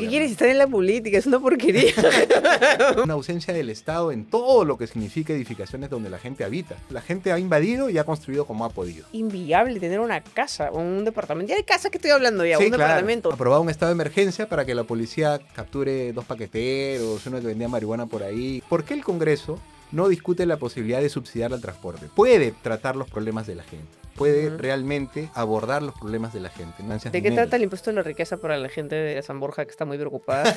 qué gobierno. quieres estar en la política? Es una porquería. Una ausencia del Estado en todo lo que significa edificaciones donde la gente habita. La gente ha invadido y ha construido como ha podido. Inviable tener una casa o un departamento. Ya de casa que estoy hablando ya, Sí, un claro. departamento. Aprobado un estado de emergencia para que la policía capture 2 paqueteros, uno que vendía marihuana por ahí. ¿Por qué el Congreso no discute la posibilidad de subsidiar el transporte? Puede tratar los problemas de la gente. Puede realmente abordar los problemas de la gente. ¿De qué trata el impuesto de la riqueza para la gente de San Borja que está muy preocupada?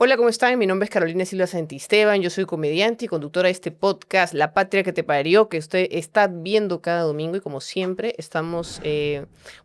Hola, ¿cómo están? Mi nombre es Carolina Silva Santisteban, yo soy comediante y conductora de este podcast, La Patria que te parió, que usted está viendo cada domingo y como siempre estamos,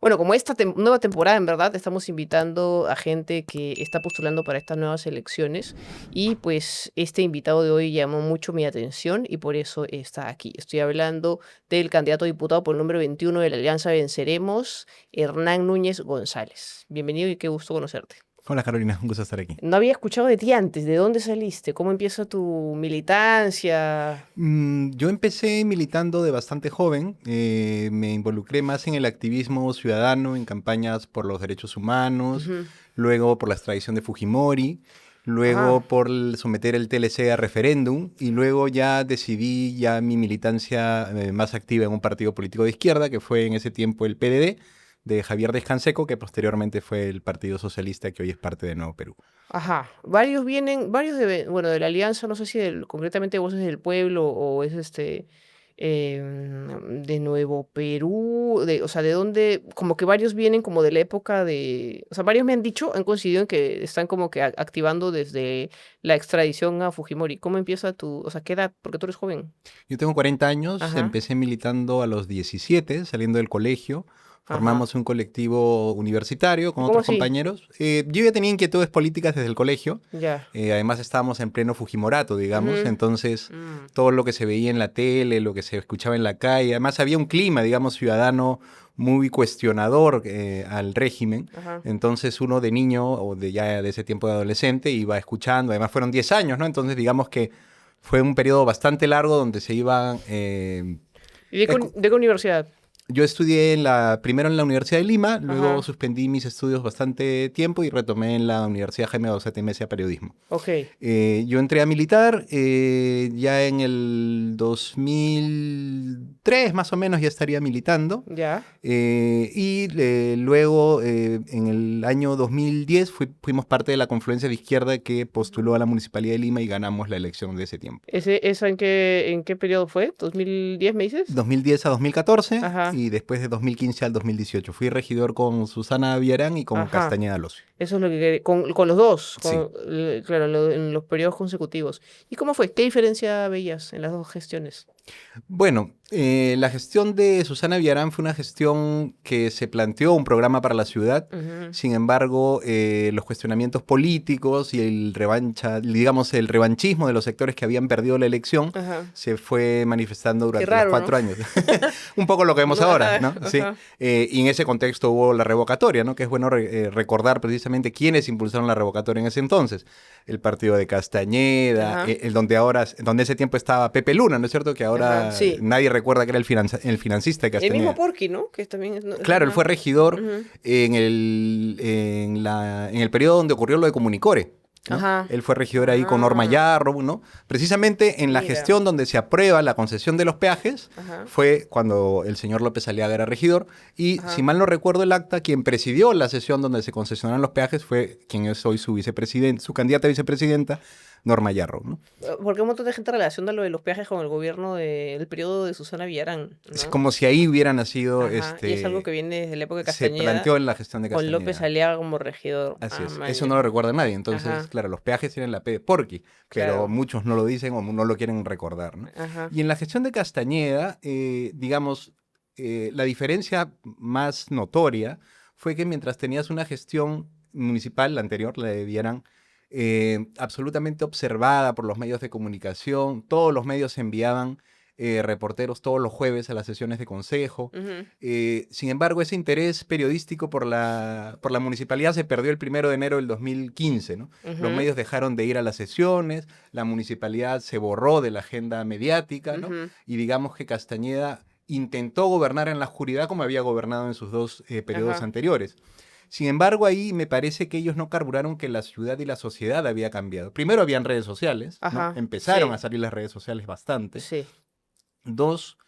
como esta nueva temporada en verdad, estamos invitando a gente que está postulando para estas nuevas elecciones y pues este invitado de hoy llamó mucho mi atención y por eso está aquí. Estoy hablando del candidato a diputado por el número 21 de la Alianza Venceremos, Hernán Núñez González. Bienvenido y qué gusto conocerte. Hola Carolina, un gusto estar aquí. No había escuchado de ti antes. ¿De dónde saliste? ¿Cómo empieza tu militancia? Yo empecé militando de bastante joven. Me involucré más en el activismo ciudadano, en campañas por los derechos humanos, luego por la extradición de Fujimori, luego por someter el TLC a referéndum y luego ya decidí ya mi militancia más activa en un partido político de izquierda, que fue en ese tiempo el PDD, de Javier Descanseco, que posteriormente fue el Partido Socialista, que hoy es parte de Nuevo Perú. Ajá. Varios de la Alianza, no sé si concretamente Voces del Pueblo o es de Nuevo Perú, o sea, de dónde, como que varios vienen como de la época o sea, varios me han dicho, han coincidido en que están como que activando desde la extradición a Fujimori. ¿Cómo empieza o sea, qué edad? Porque tú eres joven. Yo tengo 40 años, Ajá. empecé militando a los 17, saliendo del colegio. Formamos un colectivo universitario con ¿Cómo otros así? compañeros. Yo ya tenía inquietudes políticas desde el colegio. Ya. Además estábamos en pleno Fujimorato, digamos. Ujú. Entonces, todo lo que se veía en la tele, lo que se escuchaba en la calle. Además, había un clima, digamos, ciudadano muy cuestionador al régimen. Ajá. Entonces, uno de niño o ya de ese tiempo de adolescente iba escuchando. Además, fueron 10 años, ¿no? Entonces, digamos que fue un periodo bastante largo donde se iban... ¿Y de qué universidad? Yo estudié primero en la Universidad de Lima, luego Ajá. suspendí mis estudios bastante tiempo y retomé en la Universidad Jaime Bauzá Mesia Periodismo. Ok. Yo entré a militar ya en el 2003, más o menos, ya estaría militando. Ya. Luego, en el año 2010, fuimos parte de la confluencia de izquierda que postuló a la Municipalidad de Lima y ganamos la elección de ese tiempo. ¿Esa en qué periodo fue? ¿2010 me dices? 2010 a 2014. Ajá. Y después de 2015 al 2018. Fui regidor con Susana Villarán y con Ajá. Castañeda Locio. Eso es lo que con los dos, Sí. claro, en los periodos consecutivos. ¿Y cómo fue? ¿Qué diferencia veías en las dos gestiones? Bueno, la gestión de Susana Villarán fue una gestión que se planteó un programa para la ciudad. Sin embargo, los cuestionamientos políticos y el revanchismo de los sectores que habían perdido la elección se fue manifestando durante los 4 años. Un poco lo que vemos ahora, ¿no? Sí. Y en ese contexto hubo la revocatoria, ¿no? Que es bueno recordar precisamente quiénes impulsaron la revocatoria en ese entonces. El partido de Castañeda, donde ese tiempo estaba Pepe Luna, ¿no es cierto? Que ahora nadie recuerda que era el financista de Castañeda. El mismo Porky, ¿no? Que también Claro, él fue regidor en el periodo donde ocurrió lo de Comunicore, ¿no? Él fue regidor ahí con Norma Yarro, ¿no? Precisamente en la gestión donde se aprueba la concesión de los peajes fue cuando el señor López Aliaga era regidor y si mal no recuerdo el acta, quien presidió la sesión donde se concesionaron los peajes fue quien es hoy su candidata a vicepresidenta, Norma Yarro, ¿no? Porque un montón de gente relaciona lo de los peajes con el gobierno del periodo de Susana Villarán, ¿no? Es como si ahí hubiera nacido... Y es algo que viene desde la época de Castañeda. Se planteó en la gestión de Castañeda. Con López Aliaga como regidor. Así es. Eso no lo recuerda nadie. Entonces, claro, los peajes tienen la P de Porky, pero muchos no lo dicen o no lo quieren recordar, ¿no? Y en la gestión de Castañeda, la diferencia más notoria fue que mientras tenías una gestión municipal, la anterior, la de Villarán, absolutamente observada por los medios de comunicación. Todos los medios enviaban reporteros todos los jueves a las sesiones de consejo. Sin embargo, ese interés periodístico por la municipalidad se perdió el 1 de enero del 2015, ¿no? Los medios dejaron de ir a las sesiones, la municipalidad se borró de la agenda mediática, ¿no? Y digamos que Castañeda intentó gobernar en la oscuridad como había gobernado en sus dos periodos anteriores. Sin embargo, ahí me parece que ellos no carburaron que la ciudad y la sociedad había cambiado. Primero habían redes sociales, ¿no? Empezaron a salir las redes sociales bastante. Sí. Dos,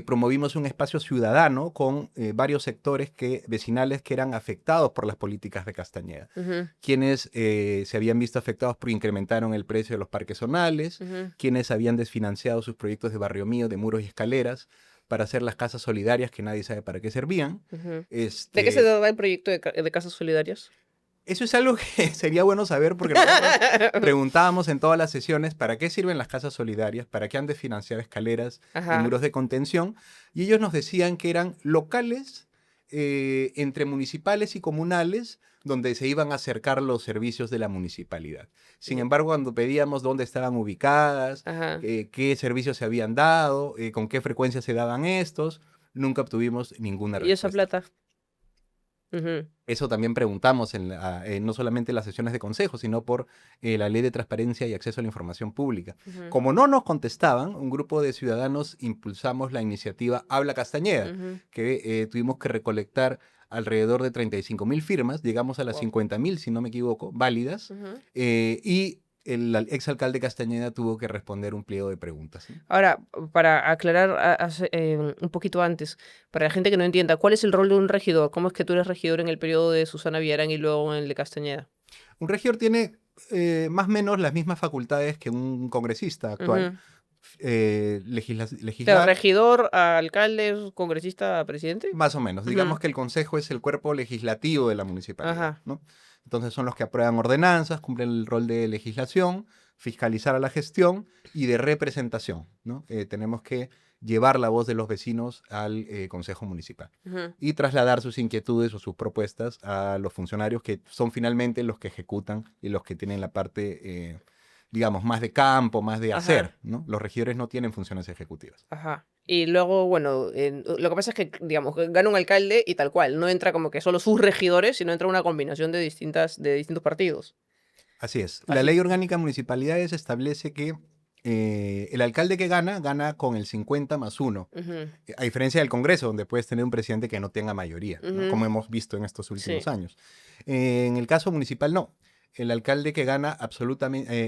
promovimos un espacio ciudadano con varios sectores vecinales que eran afectados por las políticas de Castañeda, quienes se habían visto afectados porque incrementaron el precio de los parques zonales, quienes habían desfinanciado sus proyectos de Barrio Mío, de muros y escaleras, para hacer las casas solidarias que nadie sabe para qué servían. ¿De qué se trata el proyecto de casas solidarias? Eso es algo que sería bueno saber porque nosotros preguntábamos en todas las sesiones para qué sirven las casas solidarias, para qué han de financiar escaleras y muros de contención. Y ellos nos decían que eran locales entre municipales y comunales donde se iban a acercar los servicios de la municipalidad. Sin embargo, cuando pedíamos dónde estaban ubicadas, qué servicios se habían dado, con qué frecuencia se daban estos, nunca obtuvimos ninguna respuesta. ¿Y esa plata? Eso también preguntamos no solamente en las sesiones de consejo, sino por la Ley de Transparencia y Acceso a la Información Pública. Como no nos contestaban, un grupo de ciudadanos impulsamos la iniciativa Habla Castañeda, que tuvimos que recolectar alrededor de 35.000 firmas, llegamos a las 50.000, si no me equivoco, válidas, y el exalcalde Castañeda tuvo que responder un pliego de preguntas, ¿sí? Ahora, para aclarar un poquito antes, para la gente que no entienda, ¿cuál es el rol de un regidor? ¿Cómo es que tú eres regidor en el periodo de Susana Villarán y luego en el de Castañeda? Un regidor tiene más o menos las mismas facultades que un congresista actual. Legislar. ¿Pero regidor, alcalde, congresista, presidente? Más o menos. Digamos que el consejo es el cuerpo legislativo de la municipalidad, ¿no? Entonces son los que aprueban ordenanzas, cumplen el rol de legislación, fiscalizar a la gestión y de representación, ¿no? Tenemos que llevar la voz de los vecinos al consejo municipal y trasladar sus inquietudes o sus propuestas a los funcionarios que son finalmente los que ejecutan y los que tienen la parte digamos, más de campo, más de hacer, ¿no? Los regidores no tienen funciones ejecutivas. Y luego, bueno, lo que pasa es que, digamos, gana un alcalde y tal cual, no entra como que solo sus regidores, sino entra una combinación de distintos partidos. Así es. La Ley Orgánica de Municipalidades establece que el alcalde que gana con el 50+1, a diferencia del Congreso, donde puedes tener un presidente que no tenga mayoría, ¿no? Como hemos visto en estos últimos años. En el caso municipal, no. El alcalde que gana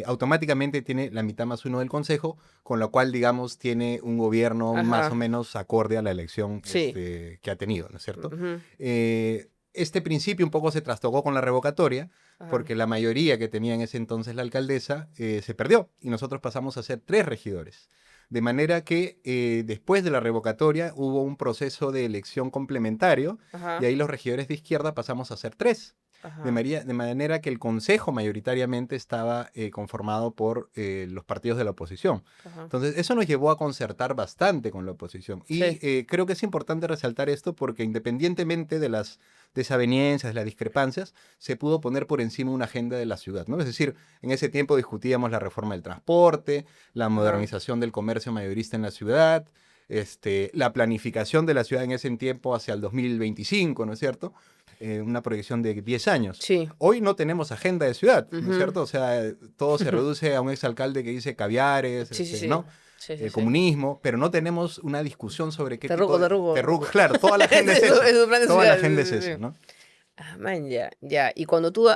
automáticamente tiene la mitad más uno del consejo, con lo cual, digamos, tiene un gobierno más o menos acorde a la elección que ha tenido, ¿no es cierto? Este principio un poco se trastocó con la revocatoria, porque la mayoría que tenía en ese entonces la alcaldesa se perdió y nosotros pasamos a ser 3 regidores. De manera que después de la revocatoria hubo un proceso de elección complementario y ahí los regidores de izquierda pasamos a ser 3. De manera que el consejo mayoritariamente estaba conformado por los partidos de la oposición. Entonces, eso nos llevó a concertar bastante con la oposición. Y creo que es importante resaltar esto porque independientemente de las desavenencias, de las discrepancias, se pudo poner por encima una agenda de la ciudad, ¿no? Es decir, en ese tiempo discutíamos la reforma del transporte, la modernización del comercio mayorista en la ciudad, la planificación de la ciudad en ese tiempo hacia el 2025, ¿no es cierto? Una proyección de 10 años. Hoy no tenemos agenda de ciudad, ¿no es cierto? O sea, todo se reduce a un exalcalde que dice caviares, ¿no? Comunismo, pero no tenemos una discusión sobre qué tipo de... Terrugo. Claro, toda la agenda es eso. Toda la agenda es eso, ¿no? Man, ya. Y cuando tú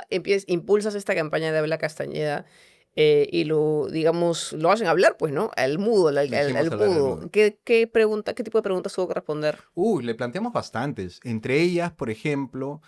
impulsas esta campaña de Habla Castañeda, y digamos, lo hacen hablar, pues, ¿no? Al mudo, al mudo. ¿Qué tipo de preguntas tuvo que responder? Le planteamos bastantes. Entre ellas, por ejemplo,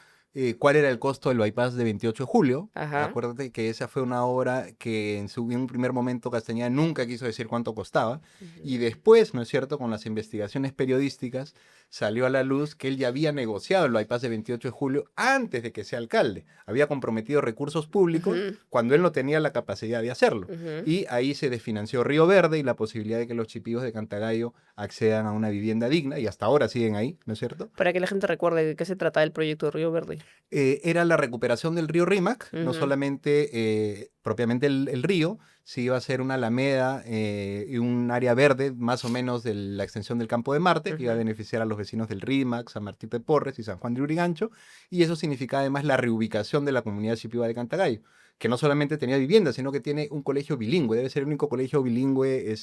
¿cuál era el costo del bypass de 28 de julio? Acuérdate que esa fue una obra que en un primer momento Castañeda nunca quiso decir cuánto costaba. Y después, ¿no es cierto?, con las investigaciones periodísticas, salió a la luz que él ya había negociado el bypass de 28 de julio antes de que sea alcalde. Había comprometido recursos públicos cuando él no tenía la capacidad de hacerlo. Y ahí se desfinanció Río Verde y la posibilidad de que los chipivos de Cantagallo accedan a una vivienda digna, y hasta ahora siguen ahí, ¿no es cierto? Para que la gente recuerde de qué se trata el proyecto de Río Verde. Era la recuperación del río Rímac, no Ujú. solamente propiamente el río, se iba a hacer una alameda y un área verde más o menos de la extensión del Campo de Marte, que iba a Ujú. beneficiar a los vecinos del Rímac, San Martín de Porres y San Juan de Urigancho, y eso significa además la reubicación de la comunidad shipibo de Cantagallo, que no solamente tenía vivienda, sino que tiene un colegio bilingüe, debe ser el único colegio bilingüe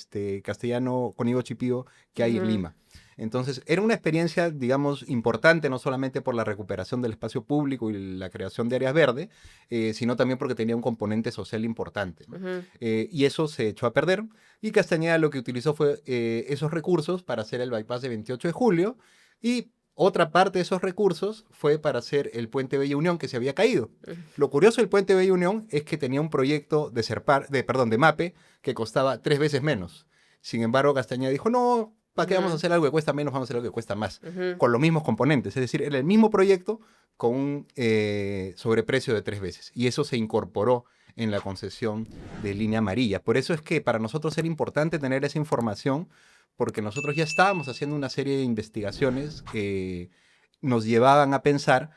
castellano con Ivo Chipío que hay en Ujú. Lima. Entonces, era una experiencia, digamos, importante, no solamente por la recuperación del espacio público y la creación de áreas verdes, sino también porque tenía un componente social importante, ¿no? Ujú. Y eso se echó a perder, y Castañeda lo que utilizó fue esos recursos para hacer el bypass de 28 de julio, y otra parte de esos recursos fue para hacer el puente Bella Unión que se había caído. Ujú. Lo curioso del puente Bella Unión es que tenía un proyecto de MAPE que costaba 3 veces menos. Sin embargo, Castañeda dijo, no, ¿para qué vamos a Ujú. hacer algo que cuesta menos? Vamos a hacer algo que cuesta más, Ujú. con los mismos componentes. Es decir, era el mismo proyecto con un sobreprecio de 3 veces. Y eso se incorporó en la concesión de línea amarilla. Por eso es que para nosotros era importante tener esa información, porque nosotros ya estábamos haciendo una serie de investigaciones que nos llevaban a pensar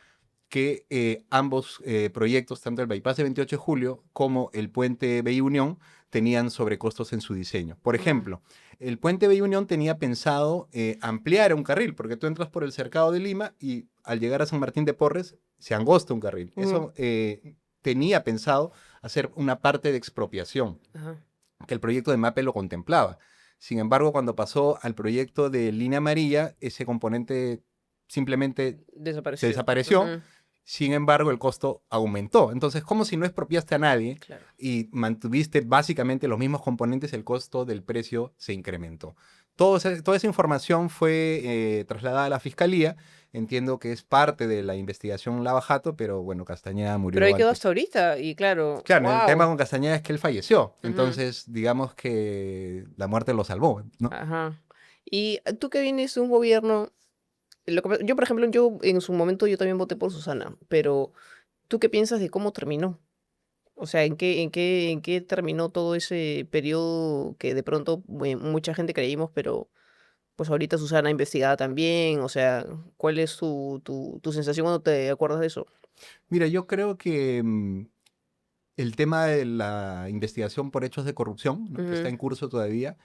que ambos proyectos, tanto el bypass de 28 de julio como el puente Bella Unión, tenían sobrecostos en su diseño. Por Ujú. ejemplo, el puente Bella Unión tenía pensado ampliar un carril, porque tú entras por el cercado de Lima y al llegar a San Martín de Porres se angosta un carril. Ujú. Eso tenía pensado hacer una parte de expropiación, Ajá. que el proyecto de MAPE lo contemplaba. Sin embargo, cuando pasó al proyecto de línea amarilla, ese componente simplemente se Desapareció. desapareció. Ujú. Sin embargo, el costo aumentó. Entonces, como si no expropiaste a nadie Claro. y mantuviste básicamente los mismos componentes, el costo del precio se incrementó. Toda esa información fue trasladada a la fiscalía. Entiendo que es parte de la investigación Lavajato, pero bueno, Castañeda Pero murió ahí quedó antes. hasta ahorita y claro, Claro, el tema wow. con Castañeda es que él falleció. Ujú. Entonces, digamos que la muerte lo salvó, ¿no? Ajá. Y tú que vienes de un gobierno, yo por ejemplo, yo en su momento yo también voté por Susana, pero ¿tú qué piensas de cómo terminó? O sea, ¿en qué terminó todo ese periodo que de pronto mucha gente creímos, pero pues ahorita Susana investigada también? O sea, ¿cuál es tu sensación cuando te acuerdas de eso? Mira, yo creo que el tema de la investigación por hechos de corrupción, ¿no? Que está Ujú. en curso todavía,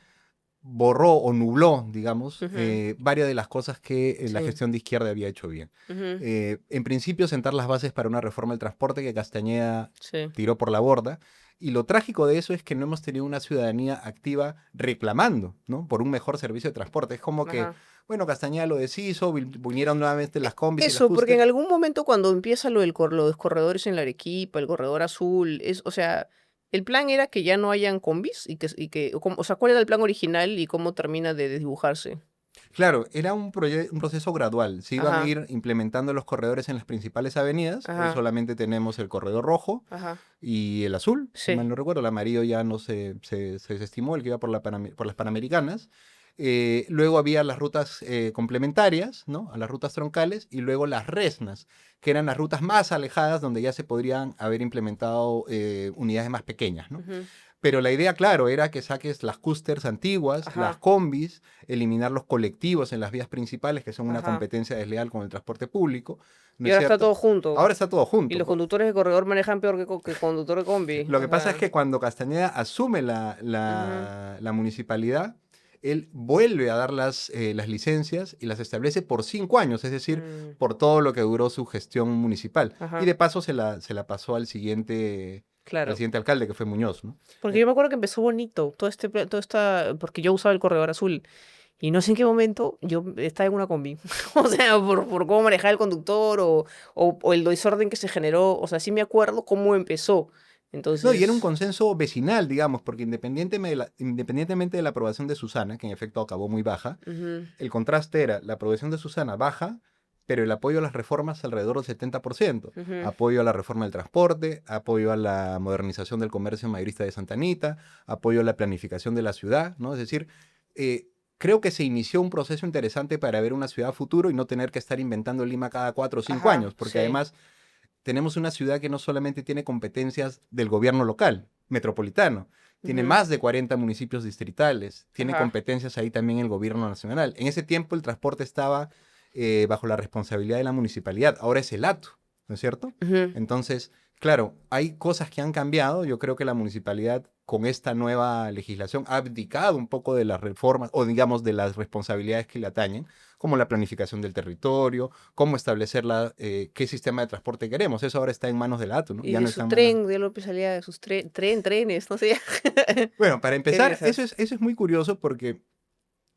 borró o nubló, digamos, Ujú. varias de las cosas que la Sí. gestión de izquierda había hecho bien. Ujú. En principio, sentar las bases para una reforma del transporte que Castañeda Sí. tiró por la borda. Y lo trágico de eso es que no hemos tenido una ciudadanía activa reclamando, ¿no? Por un mejor servicio de transporte. Es como que, Ajá. bueno, Castañeda lo deshizo, vinieron nuevamente las combis y las Eso, porque en cúster. algún momento cuando empieza los corredores en la Arequipa, el corredor azul, o sea, el plan era que ya no hayan combis o sea, ¿cuál era el plan original y cómo termina de desdibujarse? Claro, era un proceso gradual. Se iban a Ajá. ir implementando los corredores en las principales avenidas. Hoy Ajá. solamente tenemos el corredor rojo Ajá. y el azul, si Sí. mal no recuerdo. El amarillo ya no se desestimó, el que iba por las Panamericanas. Luego había las rutas complementarias, ¿no? A las rutas troncales, y luego las resnas, que eran las rutas más alejadas donde ya se podrían haber implementado unidades más pequeñas, ¿no? Ujú. Pero la idea, claro, era que saques las cústers antiguas, las Ajá. combis, eliminar los colectivos en las vías principales, que son una Ajá. competencia desleal con el transporte público, ¿no Y es ahora está cierto? todo junto. Ahora está todo Y junto. los conductores de corredor manejan peor que conductor de combi. Lo O que pasa es sea. que cuando Castañeda asume la, Ujú. la- la municipalidad, él vuelve a dar las licencias y las establece por 5 años, es decir, Mm. por todo lo que duró su gestión municipal. Y Ajá. de paso se la pasó al Claro. siguiente alcalde, que fue Muñoz, ¿no? Porque yo me acuerdo que empezó bonito porque yo usaba el corredor azul. Y no sé en qué momento yo estaba en una combi. O sea, por cómo manejaba el conductor o el desorden que se generó. O sea, sí me acuerdo cómo empezó. No, y era un Entonces, consenso vecinal, digamos, porque independientemente de la aprobación de Susana, que en efecto acabó muy baja, ujú. el contraste era la aprobación de Susana baja, pero el apoyo a las reformas alrededor del 70%. Ujú. Apoyo a la reforma del transporte, apoyo a la modernización del comercio mayorista de Santa Anita, apoyo a la planificación de la ciudad, ¿no? Es decir, creo que se inició un proceso interesante para ver una ciudad futuro y no tener que estar inventando Lima cada 4 o 5 años, Ajá, porque sí. además tenemos una ciudad que no solamente tiene competencias del gobierno local, metropolitano, tiene Ujú. más de 40 municipios distritales, tiene Ajá. competencias ahí también el gobierno nacional. En ese tiempo el transporte estaba bajo la responsabilidad de la municipalidad, ahora es el ATU. ¿no es cierto? Ujú. Entonces, claro, hay cosas que han cambiado. Yo creo que la municipalidad con esta nueva legislación ha abdicado un poco de las reformas o digamos de las responsabilidades que le atañen, como la planificación del territorio, cómo establecer qué sistema de transporte queremos. Eso ahora está en manos del ATU, ¿no? Y Ya de no está su en manos. tren, de López Aliaga, de sus trenes, no sé. Bueno, para ¿Qué empezar, piensas? eso es muy curioso porque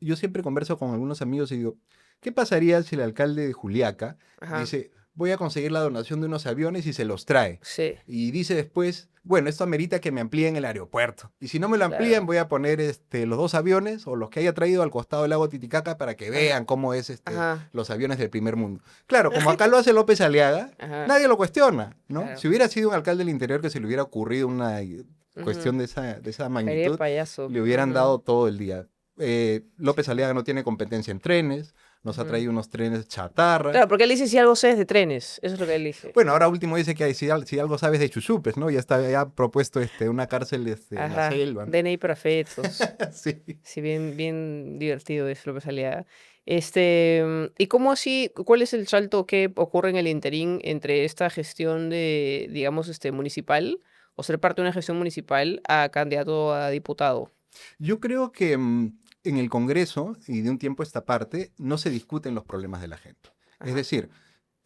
yo siempre converso con algunos amigos y digo, ¿qué pasaría si el alcalde de Juliaca Ajá, dice, voy a conseguir la donación de unos aviones y se los trae? sí, Y dice después, bueno, esto amerita que me amplíen el aeropuerto. Y si no me lo amplían, claro. voy a poner los dos aviones o los que haya traído al costado del lago Titicaca para que Ajá, vean cómo es ajá, los aviones del primer mundo. Claro, como acá lo hace López Aliaga, ajá, nadie lo cuestiona, ¿no? claro. Si hubiera sido un alcalde del interior que se le hubiera ocurrido una Ujú. cuestión de esa Caería de magnitud, payaso. le hubieran Ujú, dado todo el día. sí, López Aliaga no tiene competencia en trenes, nos ha ujú. traído unos trenes chatarra. Claro, porque él dice si algo sé es de trenes. Eso es lo que él dice. Bueno, ahora último dice que si algo sabes de chuchupes, ¿no? Ya está ya ha propuesto una cárcel en la Ajá. selva, ¿no? DNI para fetos. Sí. Sí, bien, bien divertido es López Aliaga. ¿Y cómo así, cuál es el salto que ocurre en el interín entre esta gestión de, digamos, municipal o ser parte de una gestión municipal a candidato a diputado? Yo creo que en el Congreso y de un tiempo a esta parte no se discuten los problemas de la gente. Es Ajá, decir,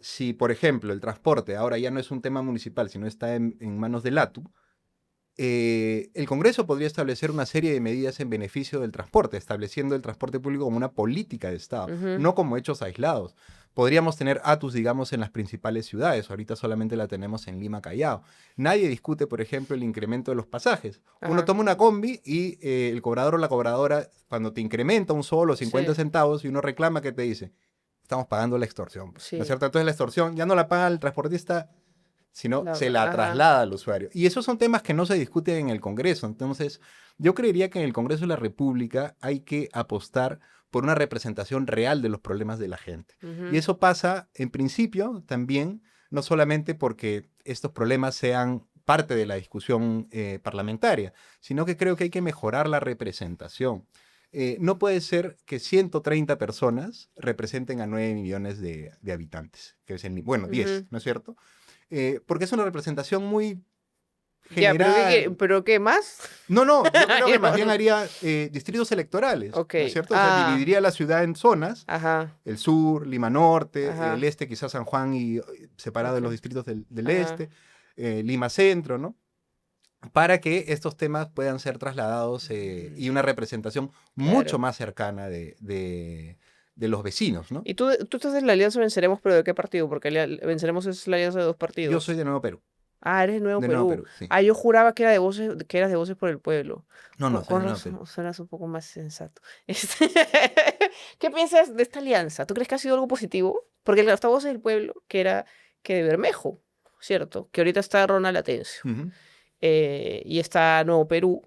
si por ejemplo el transporte ahora ya no es un tema municipal, sino está en manos del ATU, el Congreso podría establecer una serie de medidas en beneficio del transporte, estableciendo el transporte público como una política de Estado, ujú, no como hechos aislados. Podríamos tener ATUs, digamos, en las principales ciudades. Ahorita solamente la tenemos en Lima, Callao. Nadie discute, por ejemplo, el incremento de los pasajes. Uno ajá, toma una combi y el cobrador o la cobradora, cuando te incrementa un solo 50 sí, centavos y uno reclama, ¿qué te dice? Estamos pagando la extorsión, pues, ¿no es sí, cierto? Entonces la extorsión ya no la paga el transportista, sino se la ajá, traslada al usuario. Y esos son temas que no se discuten en el Congreso. Entonces, yo creería que en el Congreso de la República hay que apostar por una representación real de los problemas de la gente. Y ujú, eso pasa, en principio, también, no solamente porque estos problemas sean parte de la discusión parlamentaria, sino que creo que hay que mejorar la representación. No puede ser que 130 personas representen a 9 millones de habitantes, que es bueno, 10, ujú. ¿no es cierto? Porque es una representación muy Ya, general. pero qué más? No, no, yo creo que más No, bien no. haría distritos electorales, Ok, ¿no es cierto? O sea, ah, dividiría la ciudad en zonas, ajá, el sur, Lima Norte, el ajá, este, quizás San Juan y separado de ok, los distritos del ajá, este, Lima Centro, ¿no? Para que estos temas puedan ser trasladados mm, y una representación mucho claro. más cercana de los vecinos, ¿no? Y tú estás en la Alianza Venceremos, pero ¿de qué partido? Porque Venceremos es la alianza de dos Yo soy partidos. de Nuevo Perú, Ah, eres de Nuevo de Nuevo Perú. Perú, sí. Ah, yo juraba que era de Voces, que eras de Voces por el Pueblo. No, no, soy Con de Nuevo Perú. razón, suenas un poco más sensato. Este, ¿Qué piensas de esta alianza? ¿Tú crees que ha sido algo positivo? Porque el Voces del Pueblo, que era que de Bermejo, ¿cierto? Que ahorita está Ronald Atencio. Ujú. Y está Nuevo Perú,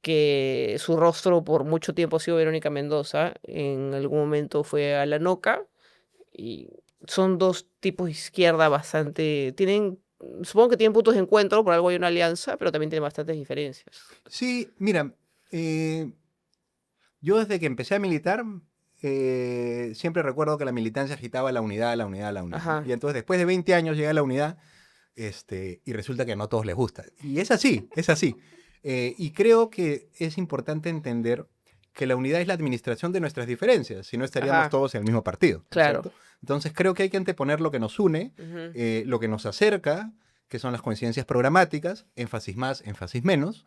que su rostro por mucho tiempo ha sido Verónica Mendoza. En algún momento fue a la Noca. Y son dos tipos de izquierda bastante. Supongo que tienen puntos de encuentro, por algo hay una alianza, pero también tienen bastantes diferencias. Sí, mira, yo desde que empecé a militar, siempre recuerdo que la militancia agitaba la unidad, la unidad, la unidad, ¿no? Ajá, Y entonces después de 20 años llega la unidad, y resulta que no a todos les gusta. Y es así, es así. Y creo que es importante entender que la unidad es la administración de nuestras diferencias, si no estaríamos ajá, todos en el mismo partido, ¿no es claro. cierto? Entonces creo que hay que anteponer lo que nos une, Ujú, lo que nos acerca, que son las coincidencias programáticas, énfasis más, énfasis menos,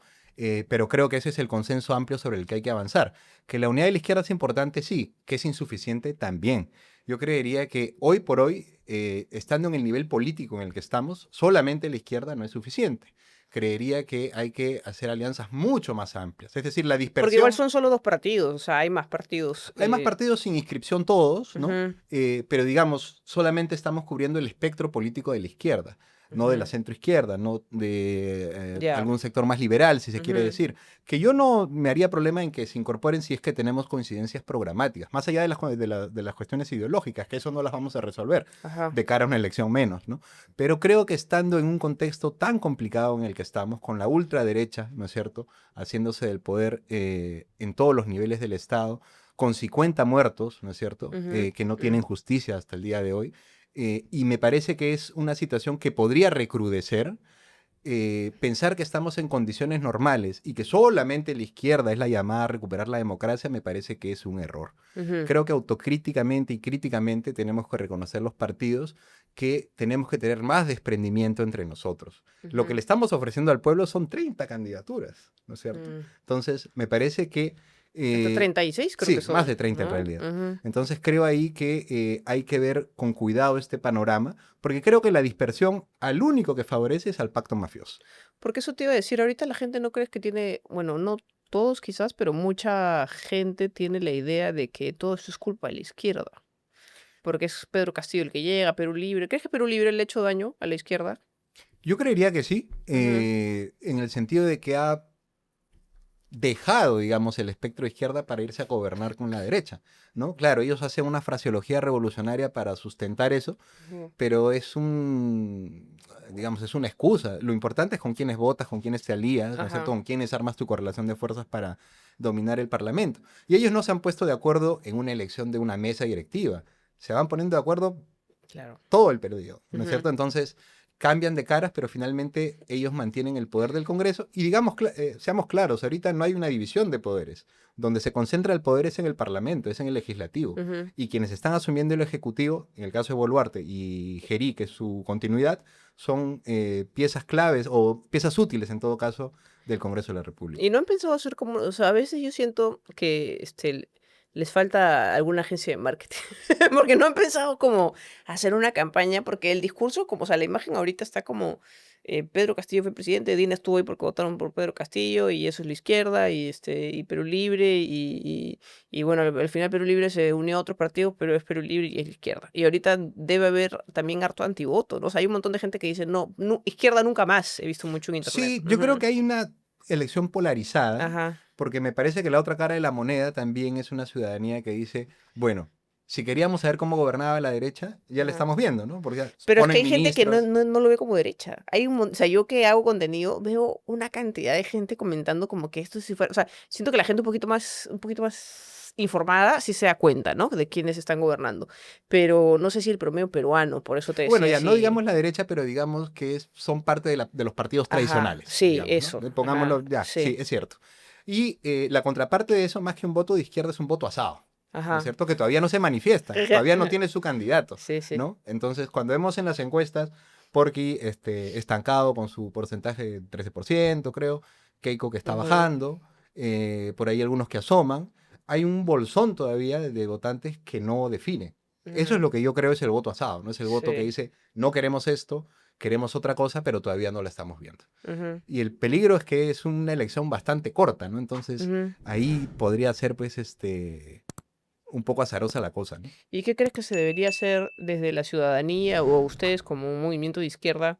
pero creo que ese es el consenso amplio sobre el que hay que avanzar. Que la unidad de la izquierda es importante, sí, que es insuficiente también. Yo creería que hoy por hoy, estando en el nivel político en el que estamos, solamente la izquierda no es suficiente. Creería que hay que hacer alianzas mucho más amplias. Es decir, la porque igual dispersión, son solo dos partidos, o sea, hay más partidos. hay más partidos sin inscripción todos, ¿no? Ujú, Pero digamos, solamente estamos cubriendo el espectro político de la izquierda, no de la ujú, centroizquierda, no de ya. algún sector más liberal, si se quiere Ujú, decir. Que yo no me haría problema en que se incorporen si es que tenemos coincidencias programáticas, más allá de de las cuestiones ideológicas, que eso no las vamos a resolver ajá. de cara a una elección menos, ¿no? Pero creo que estando en un contexto tan complicado en el que estamos, con la ultraderecha, ¿no es cierto?, haciéndose del poder en todos los niveles del Estado, con 50 muertos, ¿no es cierto?, Ujú, que no mm, tienen justicia hasta el día de hoy, y me parece que es una situación que podría recrudecer. Pensar que estamos en condiciones normales y que solamente la izquierda es la llamada a recuperar la democracia me parece que es un error. Creo que autocríticamente y críticamente tenemos que reconocer los partidos que tenemos que tener más desprendimiento entre nosotros. Lo que le estamos ofreciendo al pueblo son 30 candidaturas, ¿no es cierto? Entonces, me parece que Hasta 36 creo sí, que son, más de 30 en ¿no? realidad. Entonces creo ahí que hay que ver con cuidado este panorama, porque creo que la dispersión al único que favorece es al pacto mafioso. Porque eso te iba a decir, ahorita la gente no crees que tiene, bueno, no todos quizás, pero mucha gente tiene la idea de que todo esto es culpa de la izquierda. Porque es Pedro Castillo el que llega, Perú Libre. ¿Crees que Perú Libre le ha hecho daño a la izquierda? Yo creería que sí, Ujú. en el sentido de que ha dejado, digamos, el espectro de izquierda para irse a gobernar con la derecha, ¿no? Claro, ellos hacen una fraseología revolucionaria para sustentar eso, Ujú. pero digamos, es una excusa. Lo importante es con quiénes votas, con quiénes te alías, ¿no es cierto? Ajá, Con quiénes armas tu correlación de fuerzas para dominar el Parlamento. Y ellos no se han puesto de acuerdo en una elección de una mesa directiva. Se van poniendo de acuerdo claro. todo el periodo, ¿no es Ujú. cierto? Entonces cambian de caras, pero finalmente ellos mantienen el poder del Congreso. Y digamos, seamos claros, ahorita no hay una división de poderes. Donde se concentra el poder es en el Parlamento, es en el Legislativo. Ujú. Y quienes están asumiendo el Ejecutivo, en el caso de Boluarte y Gerí, que es su continuidad, son piezas claves o piezas útiles en todo caso del Congreso de la República. Y no han pensado hacer como, o sea, a veces yo siento que les falta alguna agencia de marketing, porque no han pensado como hacer una campaña, porque el discurso, como, o sea, la imagen ahorita está como Pedro Castillo fue presidente, Dina estuvo ahí porque votaron por Pedro Castillo, y eso es la izquierda, y Perú Libre, y bueno, al final Perú Libre se unió a otros partidos, pero es Perú Libre y es la izquierda. Y ahorita debe haber también harto antivoto, ¿no? O sea, hay un montón de gente que dice, no, izquierda nunca más, he visto mucho en internet. Sí, yo creo Ujú. que hay una elección polarizada, Ajá. porque me parece que la otra cara de la moneda también es una ciudadanía que dice, bueno, si queríamos saber cómo gobernaba la derecha, ya la Ajá. estamos viendo, ¿no? Porque ya Pero es que ponen hay gente que no, ministros. no lo ve como derecha. O sea, yo que hago contenido, veo una cantidad de gente comentando como que esto si fuera, o sea, siento que la gente un poquito más informada sí se da cuenta, ¿no? De quiénes están gobernando. Pero no sé si el promedio peruano, por eso te Bueno, decía ya no si. digamos la derecha, pero digamos que son parte de los partidos Ajá, tradicionales, sí, digamos, ¿no? eso. Pongámoslo, Ajá, ya, sí, sí. es cierto. Y la contraparte de eso, más que un voto de izquierda, es un voto asado, ¿no es Ajá. cierto? Que todavía no se manifiesta, todavía no tiene su candidato, Sí, sí. ¿no? Entonces, cuando vemos en las encuestas, Porky estancado con su porcentaje de 13%, creo, Keiko que está Ujú, bajando, por ahí algunos que asoman, hay un bolsón todavía de votantes que no define. Eso es ujú, lo que yo creo es el voto asado, ¿no? Es el voto que sí. dice, no queremos esto, queremos otra cosa, pero todavía no la estamos viendo. Ujú, Y el peligro es que es una elección bastante corta, ¿no? Entonces, ujú. ahí podría ser, pues, un poco azarosa la cosa, ¿no? ¿Y qué crees que se debería hacer desde la ciudadanía o ustedes como un movimiento de izquierda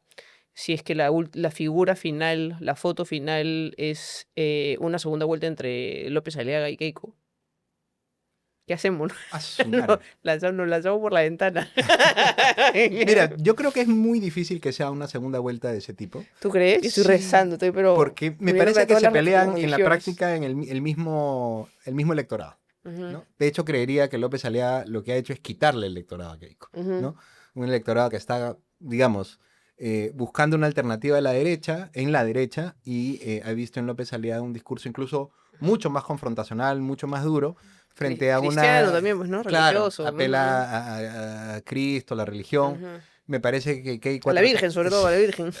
si es que la figura final, la foto final es una segunda vuelta entre López Aliaga y Keiko? ¿Qué hacemos? A su No, madre. nos lanzamos por la ventana. Mira, yo creo que es muy difícil que sea una segunda vuelta de ese tipo. ¿Tú crees? Yo estoy rezando, Sí, estoy pero porque me uniéndome parece a que todas se las pelean en la religiones. práctica en el mismo electorado, Ujú, ¿no? De hecho, creería que López Aliaga lo que ha hecho es quitarle el electorado a Keiko, ujú, ¿no? Un electorado que está, digamos, buscando una alternativa a la derecha, en la derecha, y ha visto en López Aliaga un discurso incluso mucho más confrontacional, mucho más duro, frente a cristiano una, también, pues, ¿no? claro, Religioso. Ujú, apela a Cristo, la religión. ujú. Me parece que Keiko A ha la tratado, Virgen, sobre todo, a la Virgen.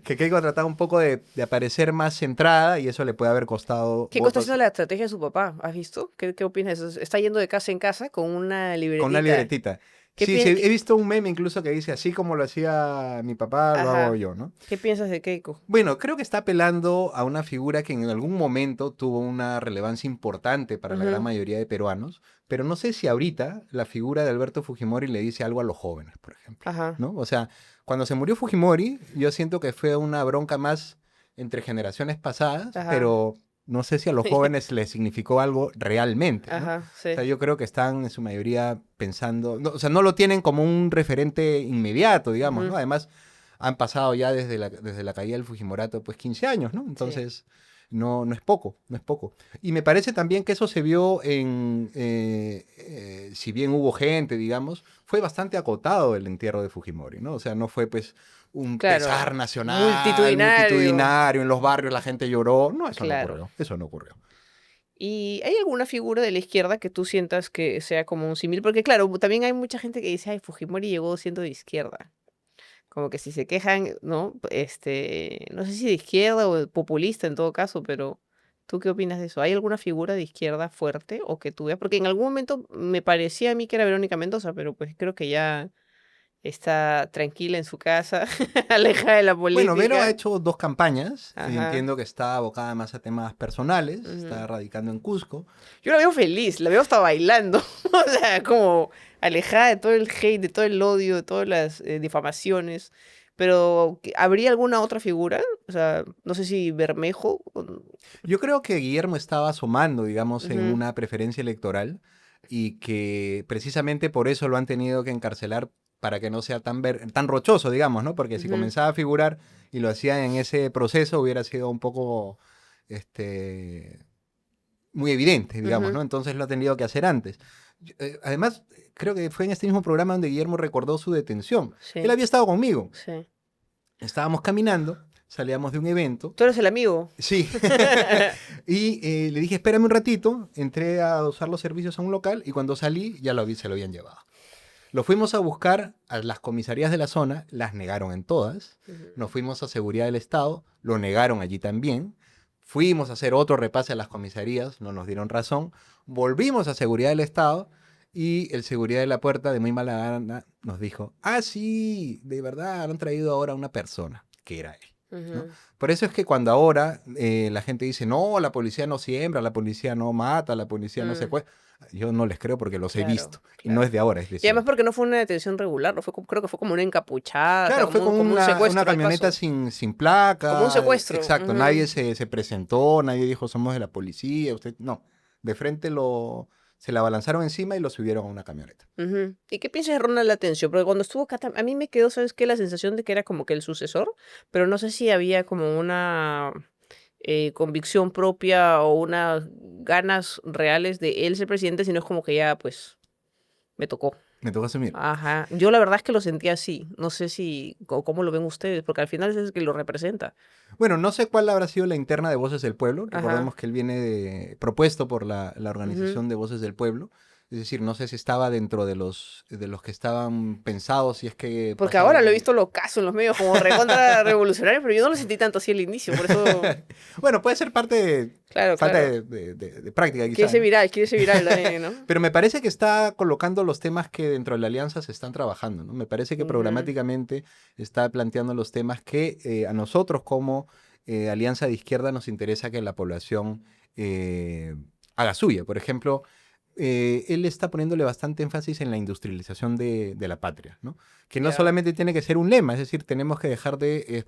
que Keiko ha tratado un poco de aparecer más centrada y eso le puede haber costado Keiko está votos haciendo la estrategia de su papá, ¿has visto? ¿Qué opinas de eso? Está yendo de casa en casa con una con una libretita. libretita. ¿Qué Sí, sí, pi- he visto un meme incluso que dice, así como lo hacía mi papá, lo hago Ajá. yo, ¿no? ¿Qué piensas de Keiko? Bueno, creo que está apelando a una figura que en algún momento tuvo una relevancia importante para la gran Ujú, mayoría de peruanos, pero no sé si ahorita la figura de Alberto Fujimori le dice algo a los jóvenes, por ejemplo, ajá. ¿no? O sea, cuando se murió Fujimori, yo siento que fue una bronca más entre generaciones pasadas, Ajá. pero no sé si a los jóvenes les significó algo realmente, ¿no? Ajá, O sí. sea, yo creo que están en su mayoría pensando, o sea, no lo tienen como un referente inmediato, digamos, ¿no? Ujú, Además, han pasado ya desde la caída del Fujimorato, pues 15 años, ¿no? sí. Entonces, No es poco, no es poco. Y me parece también que eso se vio si bien hubo gente, digamos, fue bastante acotado el entierro de Fujimori, ¿no? O sea, no fue pues un pesar Claro, nacional, multitudinario. multitudinario, en los barrios la gente lloró. No, eso no Claro. ocurrió, eso no ocurrió. ¿Y hay alguna figura de la izquierda que tú sientas que sea como un símil? Porque claro, también hay mucha gente que dice, ay, Fujimori llegó siendo de izquierda. Como que si se quejan, ¿no? No sé si de izquierda o de populista en todo caso, pero ¿tú qué opinas de eso? ¿Hay alguna figura de izquierda fuerte o que tú veas? Porque en algún momento me parecía a mí que era Verónica Mendoza, pero pues creo que ya está tranquila en su casa, alejada de la Bueno, Vero ha política. hecho 2 campañas. Ajá. Entiendo que está abocada más a temas personales. Ujú. Está radicando en Cusco. Yo la veo feliz, la veo hasta bailando, o sea, como alejada de todo el hate, de todo el odio, de todas las difamaciones. Pero, ¿habría alguna otra figura? O sea, no sé si Bermejo. Yo creo que Guillermo estaba asomando, digamos, en Ujú, una preferencia electoral y que precisamente por eso lo han tenido que encarcelar para que no sea tan rochoso, digamos, ¿no? Porque si ujú, comenzaba a figurar y lo hacía en ese proceso hubiera sido un poco, este, muy evidente, digamos, ujú. ¿no? Entonces lo ha tenido que hacer antes. Además, creo que fue en este mismo programa donde Guillermo recordó su detención. Él Sí, había estado conmigo. sí. Estábamos caminando, salíamos de un evento. Tú eres el amigo. Sí. Y le dije, espérame un ratito. Entré a usar los servicios a un local y cuando salí ya se lo habían llevado. Lo fuimos a buscar a las comisarías de la zona, las negaron en todas. Ujú. Nos fuimos a Seguridad del Estado, lo negaron allí también. Fuimos a hacer otro repase a las comisarías, no nos dieron razón. Volvimos a Seguridad del Estado y el seguridad de la puerta, de muy mala gana, nos dijo, ah, sí, de verdad, han traído ahora a una persona, que era él. ¿No? Ujú. Por eso es que cuando ahora la gente dice, no, la policía no siembra, la policía no mata, la policía no Mm, secuestra, yo no les creo porque los he claro, visto. Y no claro. es de ahora, es de Y además siempre. porque no fue una detención regular, no fue creo que fue como una encapuchada, o sea, Claro, fue con como un una secuestro al camioneta paso. sin Como un placa, secuestro. exacto, nadie Ujú. se presentó, nadie dijo somos de la policía, usted, no, de frente se la abalanzaron encima y lo subieron a una camioneta. Ujú. ¿Y qué piensas de Ronald Atencio? Porque cuando estuvo acá, a mí me quedó, ¿sabes qué? La sensación de que era como que el sucesor, pero no sé si había como una convicción propia o unas ganas reales de él ser presidente, sino es como que ya, pues, me tocó. Me toca asumir. Ajá. Yo la verdad es que lo sentía así. No sé si, cómo lo ven ustedes, porque al final es el que lo representa. Bueno, no sé cuál habrá sido la interna de Voces del Pueblo. Ajá. Recordemos que él viene propuesto por la Ujú. organización de Voces del Pueblo. Es decir, no sé si estaba dentro de los que estaban pensados, si es que Porque ahora pasaron lo he al... visto locazo en los medios como recontra revolucionario, pero yo no lo sentí tanto así al inicio, por eso, Bueno, puede ser parte de claro, falta claro. de práctica quizá, ¿no? Quiere ser viral también, ¿no? Pero me parece que está colocando los temas que dentro de la alianza se están trabajando, ¿no? Me parece que Ujú. programáticamente está planteando los temas que a nosotros como alianza de izquierda nos interesa que la población eh, haga suya. Por ejemplo, él está poniéndole bastante énfasis en la industrialización de la patria, ¿no? Que no Ya. solamente tiene que ser un lema, es decir, tenemos que dejar de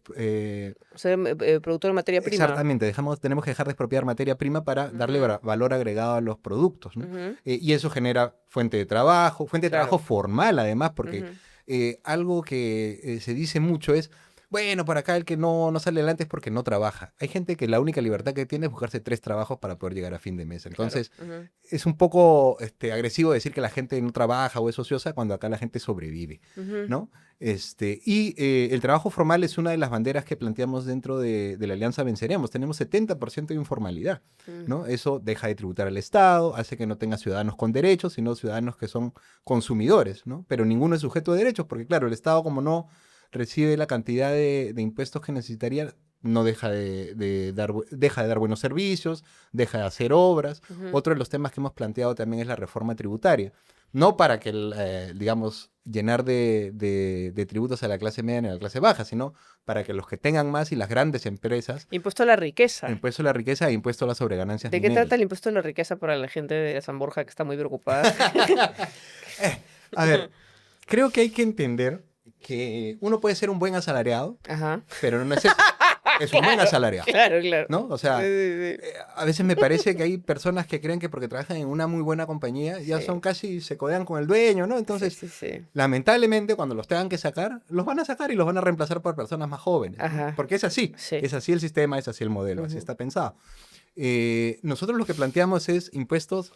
Ser productor de materia prima. exactamente, tenemos que dejar de expropiar materia prima para darle Ujú, valor agregado a los productos, ¿no? ujú. Y eso genera fuente de trabajo Claro. formal además, porque Ujú, algo que se dice mucho es, bueno, por acá el que no sale adelante es porque no trabaja. Hay gente que la única libertad que tiene es buscarse 3 trabajos para poder llegar a fin de mes. claro. Entonces, Ujú, es un poco agresivo decir que la gente no trabaja o es ociosa cuando acá la gente sobrevive, ujú, ¿no? El trabajo formal es una de las banderas que planteamos dentro de la Alianza Venceremos. Tenemos 70% de informalidad, mm. ¿no? Eso deja de tributar al Estado, hace que no tenga ciudadanos con derechos, sino ciudadanos que son consumidores, ¿no? Pero ninguno es sujeto de derechos, porque claro, el Estado como no recibe la cantidad de impuestos que necesitaría, no deja de dar buenos servicios, deja de hacer obras. Ujú. Otro de los temas que hemos planteado también es la reforma tributaria. No para que, digamos, llenar de tributos a la clase media ni a la clase baja, sino para que los que tengan más y las grandes empresas, Impuesto a la riqueza. impuesto a la riqueza e impuesto a las sobreganancias ¿De qué trata mineras. el impuesto a la riqueza para la gente de San Borja que está muy preocupada? A ver, creo que hay que entender que uno puede ser un buen asalariado, Ajá. pero no es eso. es un buen asalariado. Claro, claro. ¿No? O sea, Sí, sí, a veces me parece que hay personas que creen que porque trabajan en una muy buena compañía ya sí. son casi, se codean con el dueño, ¿no? Sí, Entonces, sí, sí. lamentablemente, cuando los tengan que sacar, los van a sacar y los van a reemplazar por personas más jóvenes, ¿no? Ajá. Porque Sí. es así el sistema, es así el modelo, así Ujú. está pensado. Nosotros lo que planteamos es impuestos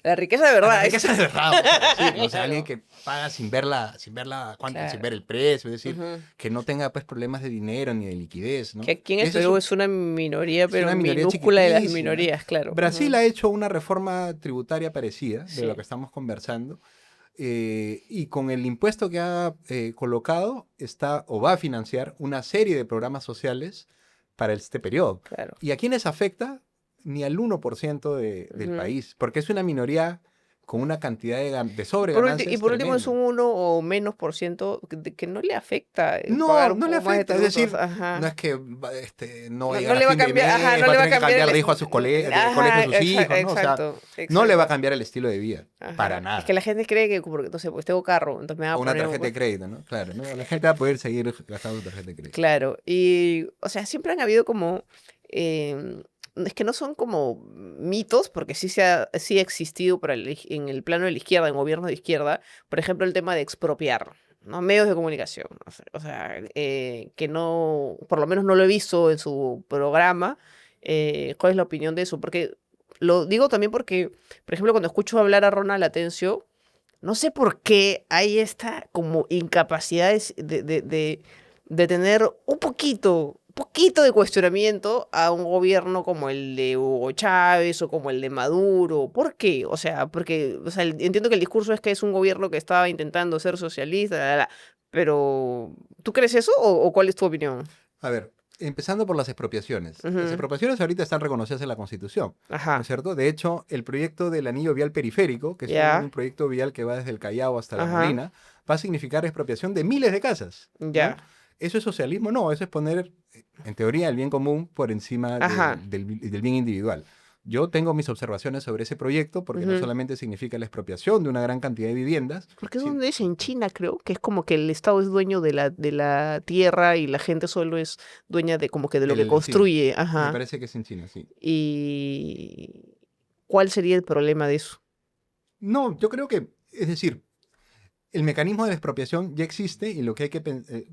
La riqueza de a la verdad. riqueza de verdad, vamos a decir, ¿no? O sea, alguien Claro. que paga sin verla, sin Claro. ver el precio, es decir, Ujú. que no tenga pues problemas de dinero ni de liquidez, Que ¿no? aquí en el Ese es Perú es una minoría, es pero una minoría minúscula de las chiquitísima. minorías, claro. Brasil Ujú. ha hecho una reforma tributaria parecida de lo Sí. que estamos conversando, y con el impuesto que ha colocado está o va a financiar una serie de programas sociales para este periodo. Claro. ¿Y a quiénes afecta? Ni al 1% del Ujú. país, porque es una minoría con una cantidad de Y sobreganancias por último es un tremenda. 1 o menos % que no le afecta pagar No, un no le poco más de afecta. Es tributos. decir, no Ajá. es que no va a No, no llegar a le va a fin de cambiar, ajá, mes, no va a le va a tener que cambiar cambiar de hijo a sus de colegio a ajá, sus hijos, ¿no? O sea, exacto, no le va a exacto. cambiar el estilo de vida, para Ajá. Es que nada. la gente cree que, porque, no sé, pues tengo carro, entonces me va O a una poner tarjeta de crédito, ¿no? Claro, ¿no? La gente va a poder seguir gastando su tarjeta de crédito. claro. Y, o sea, siempre han habido como, es que no son como mitos, porque sí ha existido en el plano de la izquierda, en gobiernos de izquierda, por ejemplo, el tema de expropiar, ¿no? Medios de comunicación. O sea, que no, por lo menos no lo he visto en su programa. ¿Cuál es la opinión de eso? Porque lo digo también porque, por ejemplo, cuando escucho hablar a Ronald Atencio, no sé por qué hay esta como incapacidad de tener un poquito de cuestionamiento a un gobierno como el de Hugo Chávez o como el de Maduro. ¿Por qué? O sea, porque entiendo que el discurso es que es un gobierno que estaba intentando ser socialista, pero ¿tú crees eso o cuál es tu opinión? A ver, empezando por las expropiaciones. Las Ujú. expropiaciones ahorita están reconocidas en la Constitución, ¿no es Ajá, cierto? De hecho, el proyecto del anillo vial periférico, que es un ya, proyecto vial que va desde el Callao hasta La ajá, Molina, va a significar expropiación de miles de casas, ¿no? ya, ¿Eso es socialismo? No, eso es poner, en teoría, el bien común por encima ajá. del bien individual. Yo tengo mis observaciones sobre ese proyecto porque no Ujú. solamente significa la expropiación de una gran cantidad de viviendas, Porque es donde es en China, creo, que es como que el Estado es dueño de la tierra y la gente solo es dueña de como que de lo que sí, construye. me Ajá. parece que es en China, sí. ¿Y cuál sería el problema de eso? No, yo creo que, es decir, el mecanismo de la expropiación ya existe y lo que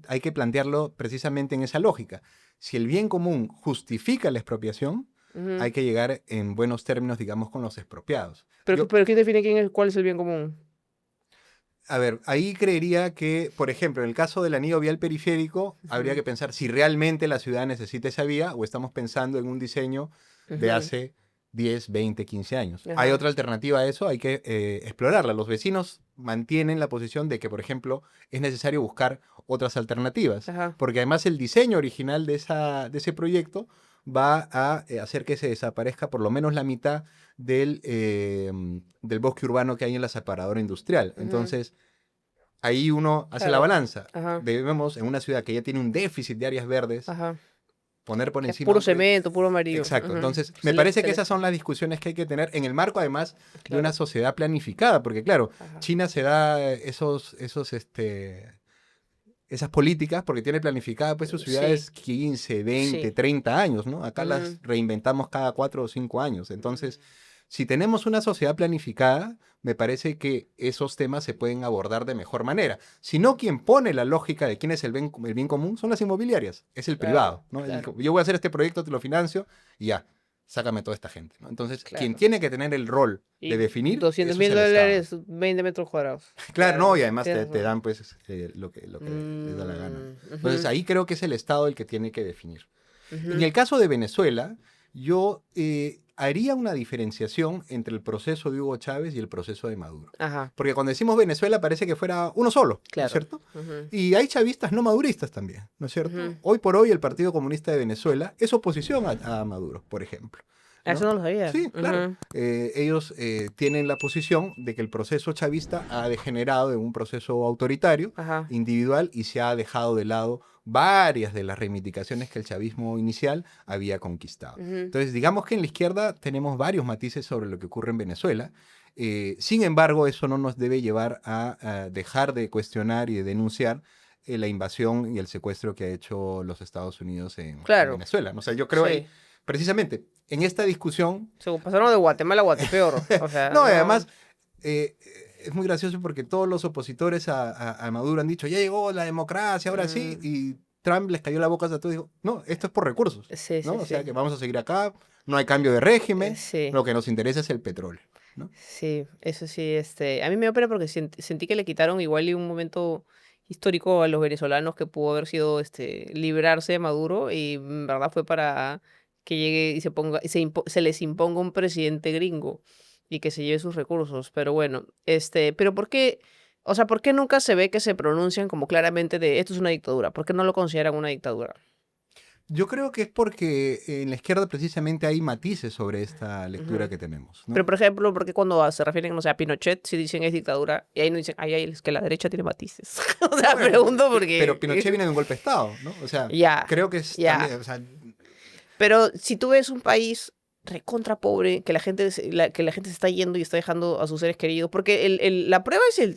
hay que plantearlo precisamente en esa lógica. Si el bien común justifica la expropiación, Ujú. hay que llegar en buenos términos, digamos, con los expropiados. Pero, Yo, pero ¿quién define cuál es el bien común? a ver, ahí creería que, por ejemplo, en el caso del anillo vial periférico, habría Ujú, que pensar si realmente la ciudad necesita esa vía o estamos pensando en un diseño de ujú, hace 10, 20, 15 años. Hay ajá, otra alternativa a eso, hay que explorarla. Los vecinos mantienen la posición de que, por ejemplo, es necesario buscar otras alternativas, ajá, porque además el diseño original de ese proyecto va a hacer que se desaparezca por lo menos la mitad del bosque urbano que hay en la separadora industrial. ujú, Entonces, ahí uno hace la claro, balanza. ajá, Debemos, en una ciudad que ya tiene un déficit de áreas verdes, ajá. poner por Que es encima puro un proyecto. cemento, puro amarillo. Exacto. Ujú. Entonces, Se me le, parece se que le- esas son las discusiones que hay que tener en el marco, además, de una claro, sociedad planificada, porque claro, ajá, China se da esas políticas porque tiene planificada pues sus sí, ciudades 15, 20, sí. 30 años, ¿no? Acá las Ujú, reinventamos cada 4 o 5 años. Entonces, ujú, si tenemos una sociedad planificada, me parece que esos temas se pueden abordar de mejor manera. Si no, quien pone la lógica de quién es el bien común son las inmobiliarias, es el claro, privado, ¿no? claro, Yo voy a hacer este proyecto, te lo financio y ya, sácame toda esta gente, ¿no? Entonces, quien claro. tiene que tener el rol de Y definir, doscientos eso es mil el Estado. dólares, 20 metros cuadrados. Claro, no, Claro, y además tienes te razón. dan pues lo que les da la gana. Entonces Ujú, ahí creo que es el Estado el que tiene que definir. En ujú, el caso de Venezuela, yo haría una diferenciación entre el proceso de Hugo Chávez y el proceso de Maduro. ajá, Porque cuando decimos Venezuela parece que fuera uno solo, ¿no es claro. cierto? Ujú, Y hay chavistas no maduristas también, ¿no es cierto? ujú. Hoy por hoy el Partido Comunista de Venezuela es oposición a Maduro, por ejemplo. Eso ¿No? no lo sabía. Sí, claro. Ujú, Ellos tienen la posición de que el proceso chavista ha degenerado en un proceso autoritario, ajá. individual, y se ha dejado de lado varias de las reivindicaciones que el chavismo inicial había conquistado. Ujú, Entonces, digamos que en la izquierda tenemos varios matices sobre lo que ocurre en Venezuela. Sin embargo, eso no nos debe llevar a dejar de cuestionar y de denunciar la invasión y el secuestro que ha hecho los Estados Unidos en Claro, Venezuela, ¿no? O sea, yo creo ahí, sí. precisamente, en esta discusión, Pasaron de Guatemala a Guatepeor. O sea, no, y no. además, eh, es muy gracioso porque todos los opositores a Maduro han dicho, ya llegó la democracia, ahora sí, Mm, y Trump les cayó la boca a todos y dijo, no, esto es por recursos, sí, ¿no? sí, O sea, sí. que vamos a seguir acá, no hay cambio de régimen, Sí, lo que nos interesa es el petróleo, ¿no? sí, eso sí, a mí me da pena porque sentí que le quitaron igual y un momento histórico a los venezolanos que pudo haber sido librarse de Maduro y en verdad fue para que llegue y se ponga, se les imponga un presidente gringo y que se lleve sus recursos. Pero bueno, pero ¿por qué? O sea, ¿por qué nunca se ve que se pronuncian como claramente de esto es una dictadura? ¿Por qué no lo consideran una dictadura? Yo creo que es porque en la izquierda precisamente hay matices sobre esta lectura Ujú. que tenemos, Pero, ¿no? por ejemplo, ¿por qué cuando se refieren, no sé, a Pinochet, si dicen es dictadura, y ahí no dicen, ay, ay, es que la derecha tiene matices? O No, sea, pregunto pero porque... Pinochet viene de un golpe de Estado, ¿no? O sea, Ya, creo que es ya. también, o sea, Pero si tú ves un país recontra pobre, que que la gente se está yendo y está dejando a sus seres queridos, porque la prueba es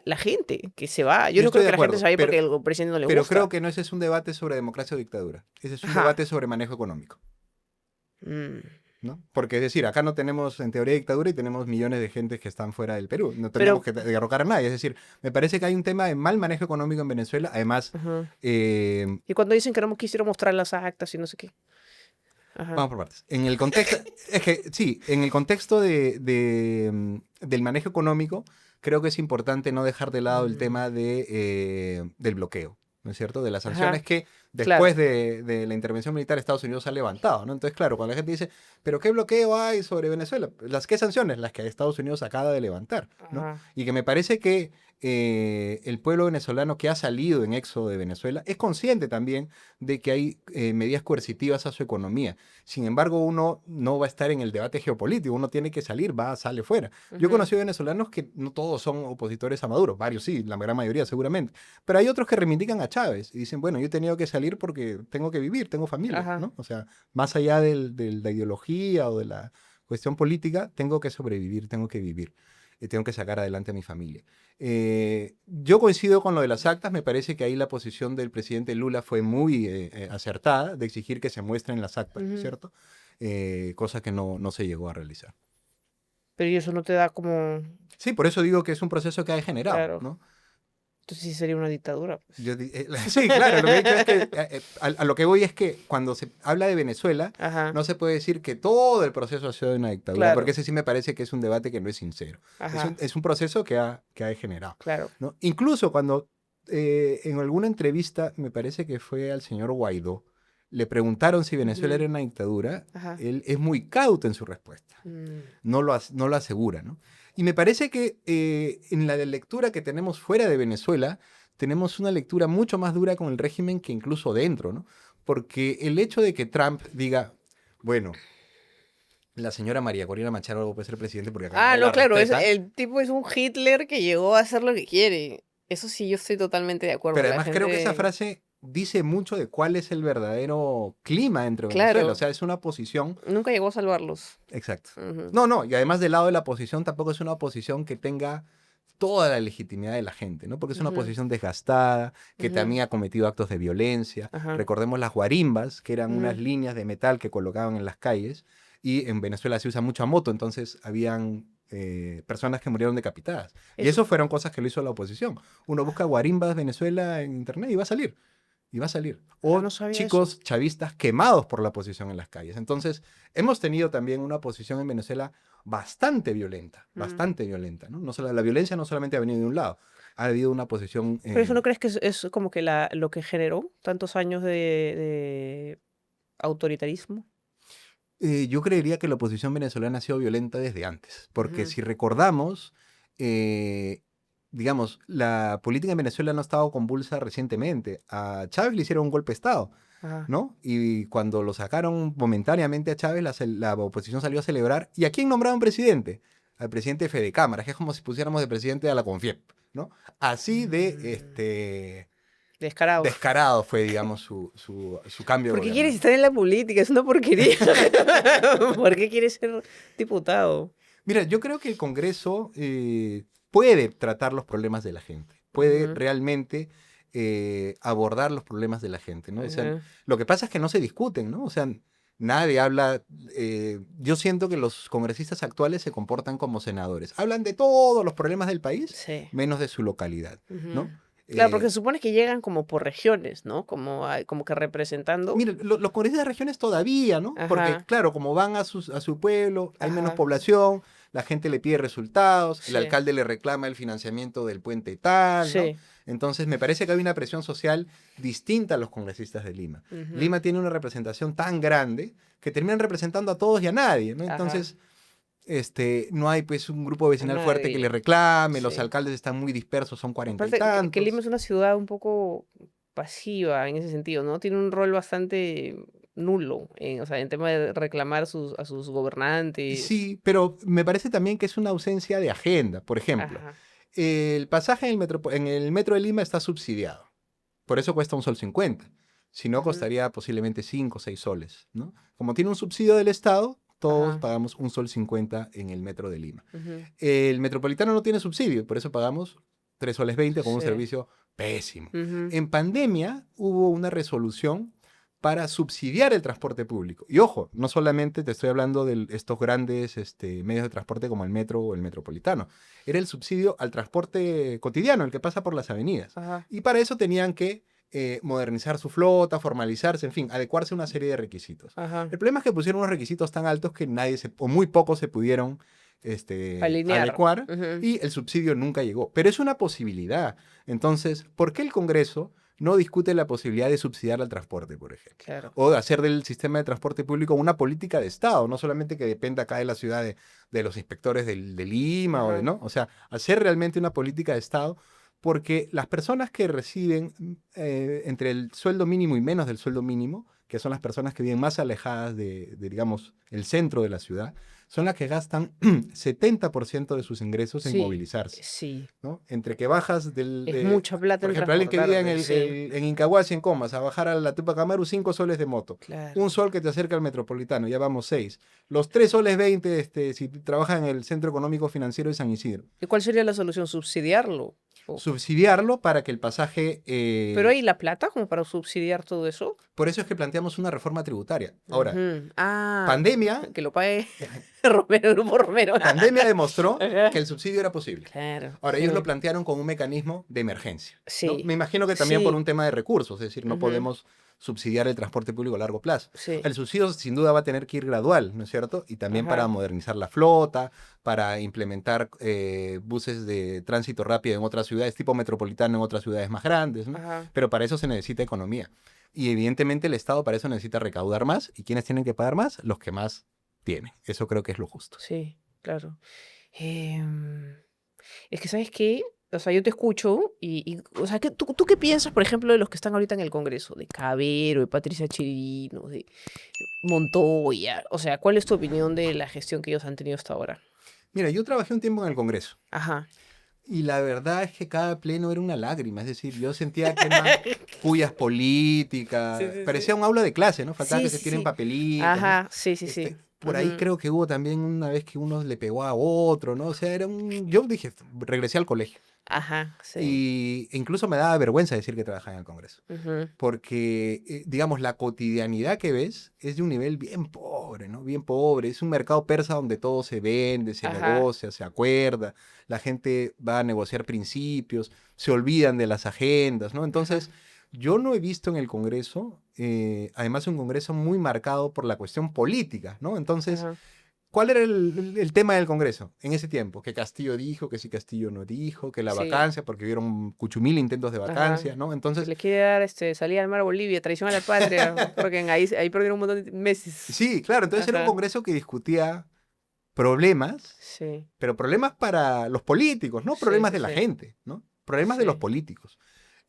la gente que se va. Yo yo no estoy creo de que la gente se acuerdo, vaya porque el presidente no le pero creo gusta. que no ese es un debate sobre democracia o dictadura, ese es un Ajá. debate sobre manejo económico, Mm. ¿no? Porque es decir, acá no tenemos en teoría dictadura y tenemos millones de gente que están fuera del Perú, no tenemos Pero, que derrocar a nadie, es decir, me parece que hay un tema de mal manejo económico en Venezuela, además, ajá. eh, Y cuando dicen que no quisieron mostrar las actas y no sé qué. Ajá. vamos por partes. En el contexto, es que sí, en el contexto del manejo económico, creo que es importante no dejar de lado el Mm. tema del bloqueo, ¿no es cierto? De las sanciones Ajá, que claro. después de la intervención militar Estados Unidos ha levantado, ¿no? Entonces, claro, cuando la gente dice, ¿pero qué bloqueo hay sobre Venezuela? ¿Las qué sanciones? Las que Estados Unidos acaba de levantar, ¿no? Ajá. Y que me parece que el pueblo venezolano que ha salido en éxodo de Venezuela es consciente también de que hay medidas coercitivas a su economía. Sin embargo, uno no va a estar en el debate geopolítico, uno tiene que salir, sale fuera. Yo he Ujú. conocido venezolanos que no todos son opositores a Maduro, varios sí, la gran mayoría seguramente, pero hay otros que reivindican a Chávez y dicen, bueno, yo he tenido que salir porque tengo que vivir, tengo familia, Ajá. ¿no? O sea, más allá de la ideología o de la cuestión política, tengo que sobrevivir, tengo que vivir. Y tengo que sacar adelante a mi familia. Yo coincido con lo de las actas, me parece que ahí la posición del presidente Lula fue muy acertada de exigir que se muestren las actas, ¿no es Ujú. cierto? Cosa que no se llegó a realizar. Pero y eso no te da como, Sí, por eso digo que es un proceso que ha degenerado, claro, ¿no? entonces sí sería una dictadura, pues. Sí, claro, lo que he dicho es que a lo que voy es que cuando se habla de Venezuela, Ajá, no se puede decir que todo el proceso ha sido de una dictadura, porque claro, ese sí me parece que es un debate que no es sincero. ajá, Es un proceso que ha degenerado, claro. ¿no? Incluso cuando en alguna entrevista, me parece que fue al señor Guaidó, le preguntaron si Venezuela Ujú. era una dictadura, Ajá. él es muy cauto en su respuesta, Mm. no lo asegura, ¿no? Y me parece que en la lectura que tenemos fuera de Venezuela, tenemos una lectura mucho más dura con el régimen que incluso dentro, ¿no? Porque el hecho de que Trump diga, bueno, la señora María Corina Machado puede ser presidente porque acá Ah, nadie no, la claro, respeta, el tipo es un Hitler que llegó a hacer lo que quiere. Eso sí, yo estoy totalmente de acuerdo. pero La además creo que esa gente, frase dice mucho de cuál es el verdadero clima entre Venezuela, o claro, sea, es una posición. nunca llegó a salvarlos. Exacto. Ujú, No, no, y además del lado de la oposición tampoco es una oposición que tenga toda la legitimidad de la gente, ¿no? Porque es una ujú, oposición desgastada, que ujú, también ha cometido actos de violencia. ajá, Recordemos las guarimbas, que eran unas ujú. líneas de metal que colocaban en las calles, y en Venezuela se usa mucha moto, entonces habían personas que murieron decapitadas. Y Eso, eso fueron cosas que lo hizo la oposición. Uno busca guarimbas Venezuela en internet y va a salir. Y va a salir. ah, O no sabía eso. chicos chavistas quemados por la oposición en las calles. Entonces, hemos tenido también una oposición en Venezuela Mm. bastante violenta, ¿no? No solo, la violencia no solamente ha venido de un lado, ha habido una posición... Pero eso no crees que es como que lo que generó tantos años de autoritarismo. yo creería que la oposición venezolana ha sido violenta desde antes, porque Ujú, si recordamos, eh, digamos, la política en Venezuela no ha estado convulsa recientemente. A Chávez le hicieron un golpe de Estado. ajá. ¿No? Y cuando lo sacaron momentáneamente a Chávez, la oposición salió a celebrar. ¿Y a quién nombraron presidente? Al presidente de Fede Cámara, que es como si pusiéramos de presidente a la Confiep, ¿no? Así de Mm, descarados. descarado fue, digamos, su cambio de ¿Por qué quieres gobernante. estar en la política? Es una porquería. ¿Por qué quieres ser diputado? Mira, yo creo que el Congreso puede tratar los problemas de la gente, puede Ujú, realmente abordar los problemas de la gente, ¿no? O sea, Ujú. lo que pasa es que no se discuten, ¿no? O sea, nadie habla, yo siento que los congresistas actuales se comportan como senadores. Hablan de todos los problemas del país, Sí. menos de su localidad, Ujú. ¿no? Claro, porque Eh, se supone que llegan como por regiones, ¿no? Como que representando. Mire, los congresistas de regiones todavía, ¿no? Porque, Ajá, claro, como van a su pueblo, hay menos ajá, población, la gente le pide resultados, el sí, alcalde le reclama el financiamiento del puente tal, ¿no? sí. Entonces, me parece que hay una presión social distinta a los congresistas de Lima. Ujú. Lima tiene una representación tan grande que terminan representando a todos y a nadie, ¿no? Ajá, Entonces, no hay pues un grupo a vecinal fuerte que le nadie. reclame, los Sí. alcaldes están muy dispersos, son cuarenta y Aparte que Lima tantos. es una ciudad un poco pasiva en ese sentido, ¿no? Tiene un rol bastante nulo, o sea, en tema de reclamar a sus gobernantes. Sí, pero me parece también que es una ausencia de agenda. Por ejemplo, Ajá. el pasaje en el metro de Lima está subsidiado. Por eso cuesta 1,50 sol. Si no, Ujú. costaría posiblemente 5 o 6 soles, ¿no? Como tiene un subsidio del Estado, todos Ajá. pagamos 1,50 sol en el metro de Lima. Ujú. El metropolitano no tiene subsidio, por eso pagamos 3,20 soles con un Sí. servicio pésimo. Ujú. En pandemia hubo una resolución para subsidiar el transporte público. Y ojo, no solamente te estoy hablando de estos grandes medios de transporte como el metro o el metropolitano. Era el subsidio al transporte cotidiano, el que pasa por las avenidas. Ajá. Y para eso tenían que modernizar su flota, formalizarse, en fin, adecuarse a una serie de requisitos. Ajá. El problema es que pusieron unos requisitos tan altos que o muy pocos se pudieron Alinear. adecuar Ujú. y el subsidio nunca llegó. Pero es una posibilidad. Entonces, ¿por qué el Congreso no discute la posibilidad de subsidiar al transporte, por ejemplo? Claro. O de hacer del sistema de transporte público una política de Estado, no solamente que dependa acá de la ciudad de los inspectores de Lima o de, Ajá. ¿no? O sea, hacer realmente una política de Estado porque las personas que reciben entre el sueldo mínimo y menos del sueldo mínimo, que son las personas que viven más alejadas digamos, el centro de la ciudad, son las que gastan 70% de sus ingresos en Sí. movilizarse, Sí. ¿no? Entre que bajas Es mucha plata por en ejemplo, alguien que vive transportarte. Sí. en Incahuasi, en Comas, a bajar a la Tupac Amaru, 5 soles de moto. Claro. 1 sol que te acerca al metropolitano, ya vamos 6. Los 3,20 soles, si trabajas en el Centro Económico Financiero de San Isidro. ¿Y cuál sería la solución? ¿Subsidiarlo? O- Subsidiarlo para que el pasaje. ¿Pero hay la plata como para subsidiar todo eso? Por eso es que planteamos una reforma tributaria. Ahora, Ujú. Ah, pandemia, que lo pague Romero, Grupo Romero. pandemia demostró Ajá. que el subsidio era posible. Claro, Ahora, ellos lo sí. plantearon con un mecanismo de emergencia, ¿no? Me Sí, imagino que también por sí. un tema de recursos, es decir, no Ujú. podemos subsidiar el transporte público a largo plazo. Sí. El subsidio sin duda va a tener que ir gradual, ¿no es cierto? Y también para Ajá. modernizar la flota, para implementar buses de tránsito rápido en otras ciudades, tipo metropolitano en otras ciudades más grandes, ¿no? Ajá. Pero para eso se necesita economía. Y evidentemente el Estado para eso necesita recaudar más. ¿Y quiénes tienen que pagar más? Los que más tienen. Eso creo que es lo justo. Sí, claro. Em, es que, ¿sabes qué? O sea, yo te escucho o sea, ¿tú qué piensas, por ejemplo, de los que están ahorita en el Congreso? De Cabero, de Patricia Chirino, de Montoya. O sea, ¿cuál es tu opinión de la gestión que ellos han tenido hasta ahora? Mira, yo trabajé un tiempo en el Congreso. Ajá. Y la verdad es que cada pleno era una lágrima, es decir, yo sentía que eran pullas Sí, políticas, sí, parecía sí. un aula de clase, ¿no? Faltaba Sí, que se sí, tiren sí. papelitos, ¿no? Ajá, sí, sí, sí. Por ahí Ujú. creo que hubo también una vez que uno le pegó a otro, ¿no? O sea, yo dije, regresé al colegio. Ajá, sí. E incluso me daba vergüenza decir que trabajaba en el Congreso. Ujú. Porque, digamos, la cotidianidad que ves es de un nivel bien pobre, ¿no? Bien pobre. Es un mercado persa donde todo se vende, se Ajá. negocia, se acuerda, la gente va a negociar principios, se olvidan de las agendas, ¿no? Ajá. Entonces, yo no he visto en el Congreso, además un Congreso muy marcado por la cuestión política, ¿no? Entonces, Ajá. ¿cuál era el tema del Congreso en ese tiempo? Que Castillo dijo, que si Castillo no dijo, que la Sí. vacancia, porque hubieron cuchumil intentos de Ajá. vacancia, ¿no? Que Entonces, le quiere dar salida al mar a Bolivia, traición a la patria, porque ahí perdieron un montón de meses. sí, claro, entonces era un Ajá. congreso que discutía problemas, Sí, pero problemas para los políticos, no sí, problemas sí, de la sí. gente, ¿no? Problemas de los Sí. políticos.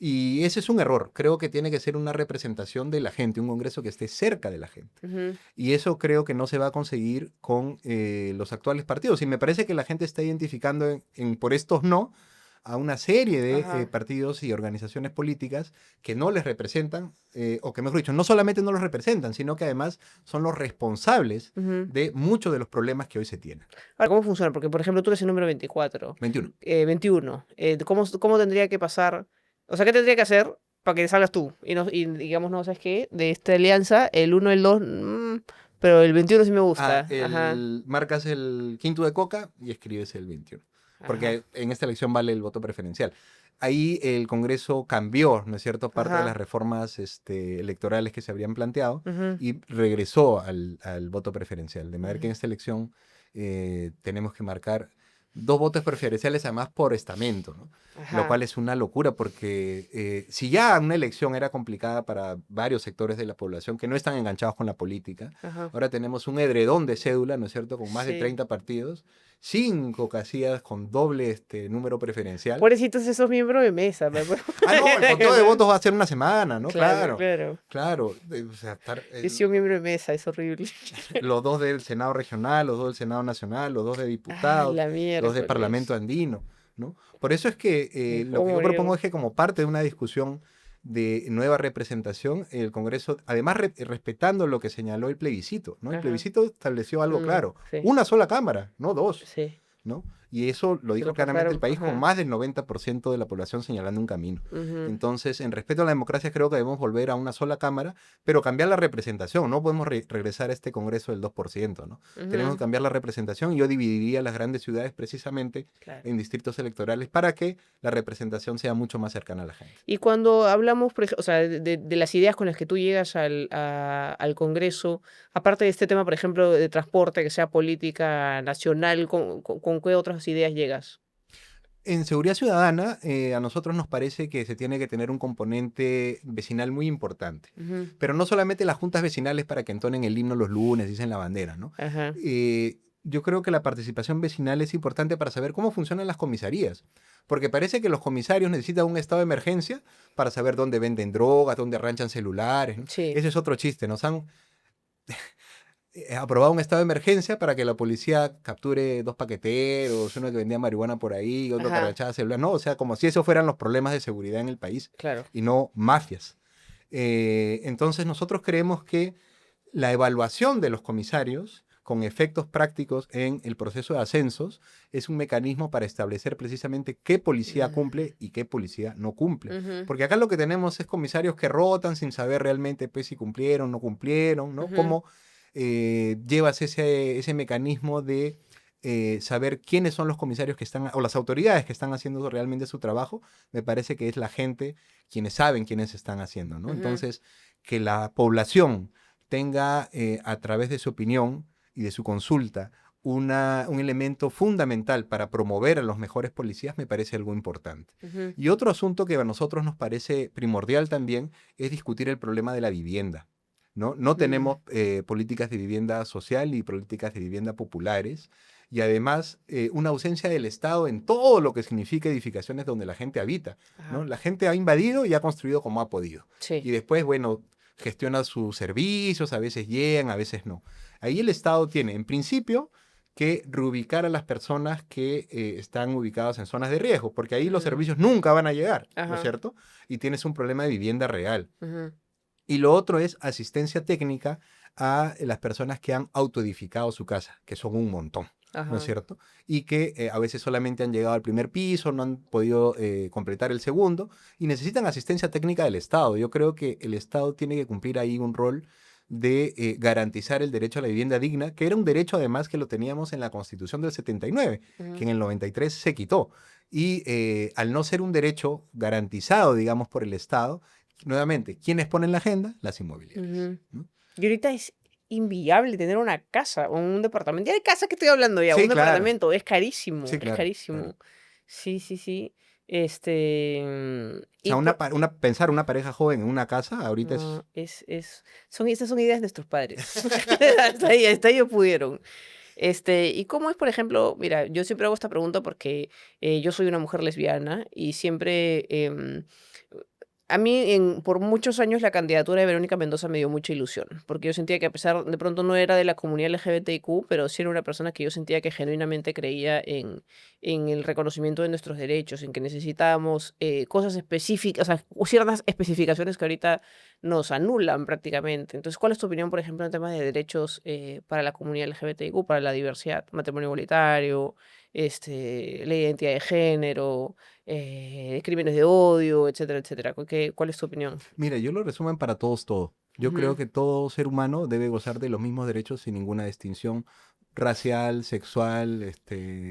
Y ese es un error. Creo que tiene que ser una representación de la gente, un congreso que esté cerca de la gente. Ujú. Y eso creo que no se va a conseguir con los actuales partidos. Y me parece que la gente está identificando por estos no a una serie de Ajá. partidos y organizaciones políticas que no les representan, o que mejor dicho, no solamente no los representan, sino que además son los responsables Ujú. de muchos de los problemas que hoy se tienen. Ahora, ¿cómo funciona? Porque, por ejemplo, tú eres el número 24, 21. 21. ¿Cómo tendría que pasar? O sea, ¿qué tendría que hacer para que salgas tú? Y digamos, no, ¿sabes qué? De esta alianza, el uno, el 2, pero el 21 sí me gusta. Ajá, Marcas el quinto de coca y escribes el 21. ajá, Porque en esta elección vale el voto preferencial. Ahí el Congreso cambió, ¿no es cierto?, parte de las ajá. reformas electorales que se habrían planteado Ujú, y regresó al voto preferencial. De manera que ujú, en esta elección tenemos que marcar dos votos preferenciales, además por estamento, ¿no? Lo ajá, cual es una locura porque si ya una elección era complicada para varios sectores de la población que no están enganchados con la política, ajá. ahora tenemos un edredón de cédula, ¿no es cierto?, con más de Sí. 30 partidos, 5 casillas con doble número preferencial. Pobrecitos esos miembros de mesa. Ah, no, el conteo de votos va a ser una semana, ¿no? Claro, Claro, claro. claro. O sea, Yo soy un miembro de mesa, es horrible. los dos del Senado regional, los dos del Senado nacional, los dos de Ah, diputados, la los del Parlamento miércoles. andino, ¿no? Por eso es que Me lo puedo que yo morir. propongo es que como parte de una discusión de nueva representación, el Congreso, además respetando lo que señaló el plebiscito, ¿no? El Ajá. plebiscito estableció algo claro, Sí, una sola cámara, no dos, sí. ¿no? Y eso lo Se dijo lo claramente el pasaron. país con Ajá. más del 90% de la población señalando un camino. Ujú, Entonces, en respeto a la democracia, creo que debemos volver a una sola cámara, pero cambiar la representación. No podemos regresar a este Congreso del 2%, ¿no? Tenemos que ujú, cambiar la representación y yo dividiría las grandes ciudades precisamente claro. en distritos electorales para que la representación sea mucho más cercana a la gente. Y cuando hablamos, o sea, de las ideas con las que tú llegas al Congreso, aparte de este tema, por ejemplo, de transporte, que sea política nacional, ¿con qué otras ideas llegas? En seguridad ciudadana, a nosotros nos parece que se tiene que tener un componente vecinal muy importante. Ujú, Pero no solamente las juntas vecinales para que entonen el himno los lunes, dicen la bandera, ¿no? ajá. Yo creo que la participación vecinal es importante para saber cómo funcionan las comisarías. Porque parece que los comisarios necesitan un estado de emergencia para saber dónde venden drogas, dónde ranchan celulares, ¿no? Sí. Ese es otro chiste. Nos han aprobado un estado de emergencia para que la policía capture dos paqueteros, uno que vendía marihuana por ahí, otro que Ajá. ranchaba celular. No, o sea, como si esos fueran los problemas de seguridad en el país Claro. y no mafias. Entonces nosotros creemos que la evaluación de los comisarios con efectos prácticos en el proceso de ascensos es un mecanismo para establecer precisamente qué policía Mm, cumple y qué policía no cumple. ujú, Porque acá lo que tenemos es comisarios que rotan sin saber realmente pues, si cumplieron, no cumplieron, ¿no? ujú, Cómo llevas ese mecanismo de saber quiénes son los comisarios que están, o las autoridades que están haciendo realmente su trabajo, me parece que es la gente quienes saben quiénes están haciendo, ¿no? ujú, Entonces, que la población tenga a través de su opinión y de su consulta un elemento fundamental para promover a los mejores policías me parece algo importante. ujú, Y otro asunto que a nosotros nos parece primordial también es discutir el problema de la vivienda. No, no mm, tenemos políticas de vivienda social y políticas de vivienda populares. Y además, una ausencia del Estado en todo lo que significa edificaciones donde la gente habita, ¿no? ajá. La gente ha invadido y ha construido como ha podido. Sí. Y después, bueno, gestiona sus servicios, a veces llegan, a veces no. Ahí el Estado tiene, en principio, que reubicar a las personas que están ubicadas en zonas de riesgo, porque ahí los Mm, servicios nunca van a llegar, ¿no es ajá. cierto? Y tienes un problema de vivienda real. Ujú, Y lo otro es asistencia técnica a las personas que han autoedificado su casa, que son un montón, ¿no es ajá. cierto? Y que a veces solamente han llegado al primer piso, no han podido completar el segundo y necesitan asistencia técnica del Estado. Yo creo que el Estado tiene que cumplir ahí un rol de garantizar el derecho a la vivienda digna, que era un derecho además que lo teníamos en la Constitución del 79, que Ujú, en el 93 se quitó. Y al no ser un derecho garantizado, digamos, por el Estado, nuevamente, ¿quiénes ponen la agenda? Las inmobiliarias, ujú. ¿no? Y ahorita es inviable tener una casa o un departamento. Ya de casa que estoy hablando ya, un Sí, claro, departamento, es carísimo, sí, es claro, claro. carísimo. Sí, sí, sí. O sea, Y por, pensar una pareja joven en una casa ahorita no, es... esas son ideas de nuestros padres. Hasta ahí ellos pudieron. Y cómo es, por ejemplo, mira, yo siempre hago esta pregunta porque yo soy una mujer lesbiana y siempre, a mí por muchos años la candidatura de Verónica Mendoza me dio mucha ilusión, porque yo sentía que a pesar, de pronto no era de la comunidad LGBTIQ, pero sí era una persona que yo sentía que genuinamente creía en el reconocimiento de nuestros derechos, en que necesitábamos cosas específicas, o sea, ciertas especificaciones que ahorita nos anulan prácticamente. Entonces, ¿cuál es tu opinión, por ejemplo, en temas de derechos para la comunidad LGBTIQ, para la diversidad, matrimonio igualitario, la identidad de género, crímenes de odio, etcétera, etcétera. ¿Cuál es tu opinión? Mira, yo lo resumen para todos todo. Yo creo que todo ser humano debe gozar de los mismos derechos sin ninguna distinción racial, sexual,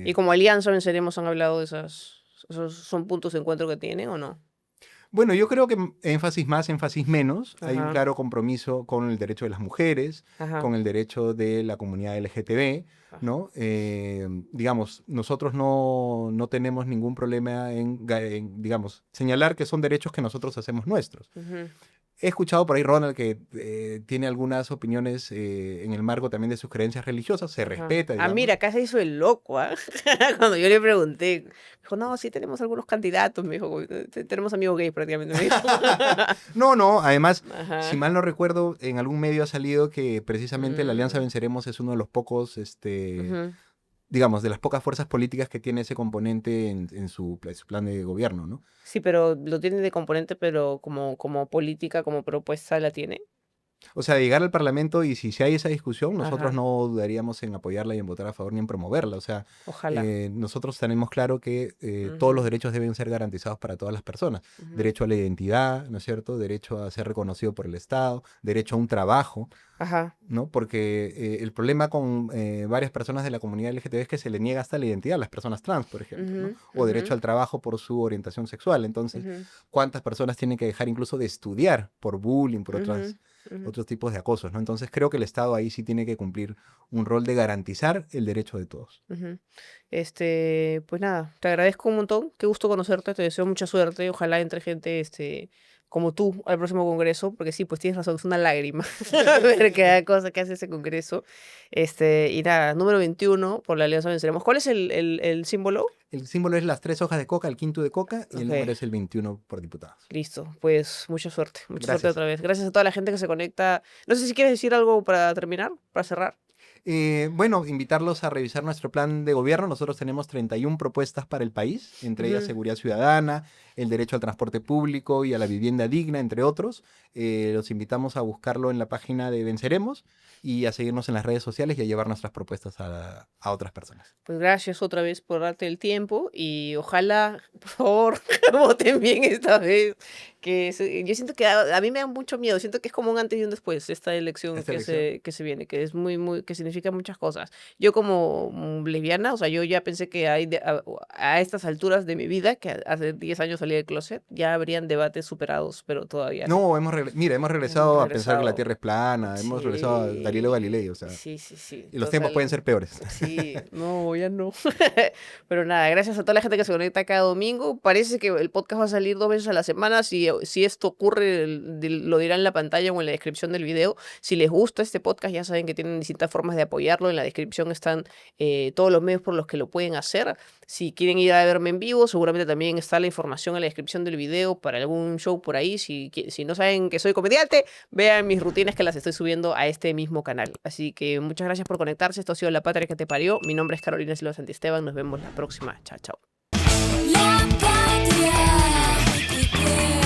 ¿Y como Alianza Venceremos han hablado de esos son puntos de encuentro que tienen o no? Bueno, yo creo que énfasis más, énfasis menos. Hay un Ajá, claro compromiso con el derecho de las mujeres, ajá, con el derecho de la comunidad LGTB, ajá. ¿no? Digamos, nosotros no tenemos ningún problema digamos, señalar que son derechos que nosotros hacemos nuestros. Ujú. He escuchado por ahí, Ronald, que tiene algunas opiniones en el marco también de sus creencias religiosas. Se Ajá. respeta, Ah, digamos. mira, acá se hizo el loco, ¿ah? Cuando yo le pregunté, dijo, no, sí tenemos algunos candidatos, me dijo, tenemos amigos gays prácticamente, me dijo. No, además, si Ajá. mal no recuerdo, en algún medio ha salido que precisamente la Alianza Mm, Venceremos es uno de los pocos, ujú. digamos, de las pocas fuerzas políticas que tiene ese componente en su plan de gobierno, ¿no? Sí, pero lo tiene de componente, pero como política, como propuesta la tiene. O sea, de llegar al Parlamento y si hay esa discusión, nosotros Ajá, no dudaríamos en apoyarla y en votar a favor ni en promoverla. O sea, ojalá. nosotros tenemos claro que todos los Ujú, derechos deben ser garantizados para todas las personas. ujú. Derecho a la identidad, ¿no es cierto? Derecho a ser reconocido por el Estado, derecho a un trabajo, Ajá. ¿no? Porque el problema con varias personas de la comunidad LGTB es que se le niega hasta la identidad a las personas trans, por ejemplo, ¿no? Ujú, O ujú, derecho al trabajo por su orientación sexual. Entonces, ujú, ¿cuántas personas tienen que dejar incluso de estudiar por bullying, por ujú, ujú, otros tipos de acosos, ¿no? Entonces, creo que el Estado ahí sí tiene que cumplir un rol de garantizar el derecho de todos. ujú. Pues nada, te agradezco un montón, qué gusto conocerte, te deseo mucha suerte, ojalá entre gente, como tú al próximo congreso, porque sí, pues tienes razón, es una lágrima ver cada cosa que hace ese congreso. Y nada, número 21 por la Alianza Venceremos. ¿Cuál es el símbolo? El símbolo es las 3 hojas de coca, el quinto de coca, y el Ok, número es el 21 por diputados. listo, pues mucha suerte Gracias. otra vez. Gracias a toda la gente que se conecta. No sé si quieres decir algo para terminar, para cerrar. Bueno, invitarlos a revisar nuestro plan de gobierno. Nosotros tenemos 31 propuestas para el país, entre ellas Ujú. seguridad ciudadana, el derecho al transporte público y a la vivienda digna, entre otros. Los invitamos a buscarlo en la página de Venceremos y a seguirnos en las redes sociales y a llevar nuestras propuestas a otras personas. Pues gracias otra vez por darte el tiempo y ojalá, por favor, voten bien esta vez. Yo siento que a mí me da mucho miedo, siento que es como un antes y un después esta elección Esta que elección. se viene, que es que significa muchas cosas. Yo como lesbiana, o sea, yo ya pensé que a estas alturas de mi vida, que hace 10 años salí del closet, ya habrían debates superados, pero todavía no. No, mira, hemos Hemos regresado a pensar que la regresado. Tierra es plana, hemos regresado a Galileo Sí, Galilei, o sea, sí, sí, sí, y los tiempos pueden total. ser peores. Sí, no, ya no. Pero nada, gracias a toda la gente que se conecta cada domingo. Parece que el podcast va a salir 2 veces a la semana. Si esto ocurre, lo dirán en la pantalla o en la descripción del video. Si les gusta este podcast, ya saben que tienen distintas formas de apoyarlo. En la descripción están todos los medios por los que lo pueden hacer. Si quieren ir a verme en vivo, seguramente también está la información en la descripción del video para algún show por ahí. Si no saben que soy comediante, vean mis rutinas que las estoy subiendo a este mismo canal. Así que muchas gracias por conectarse. Esto ha sido La Patria que te parió. Mi nombre es Carolina Silva Santisteban. Nos vemos la próxima. Chao, chao. La patria que te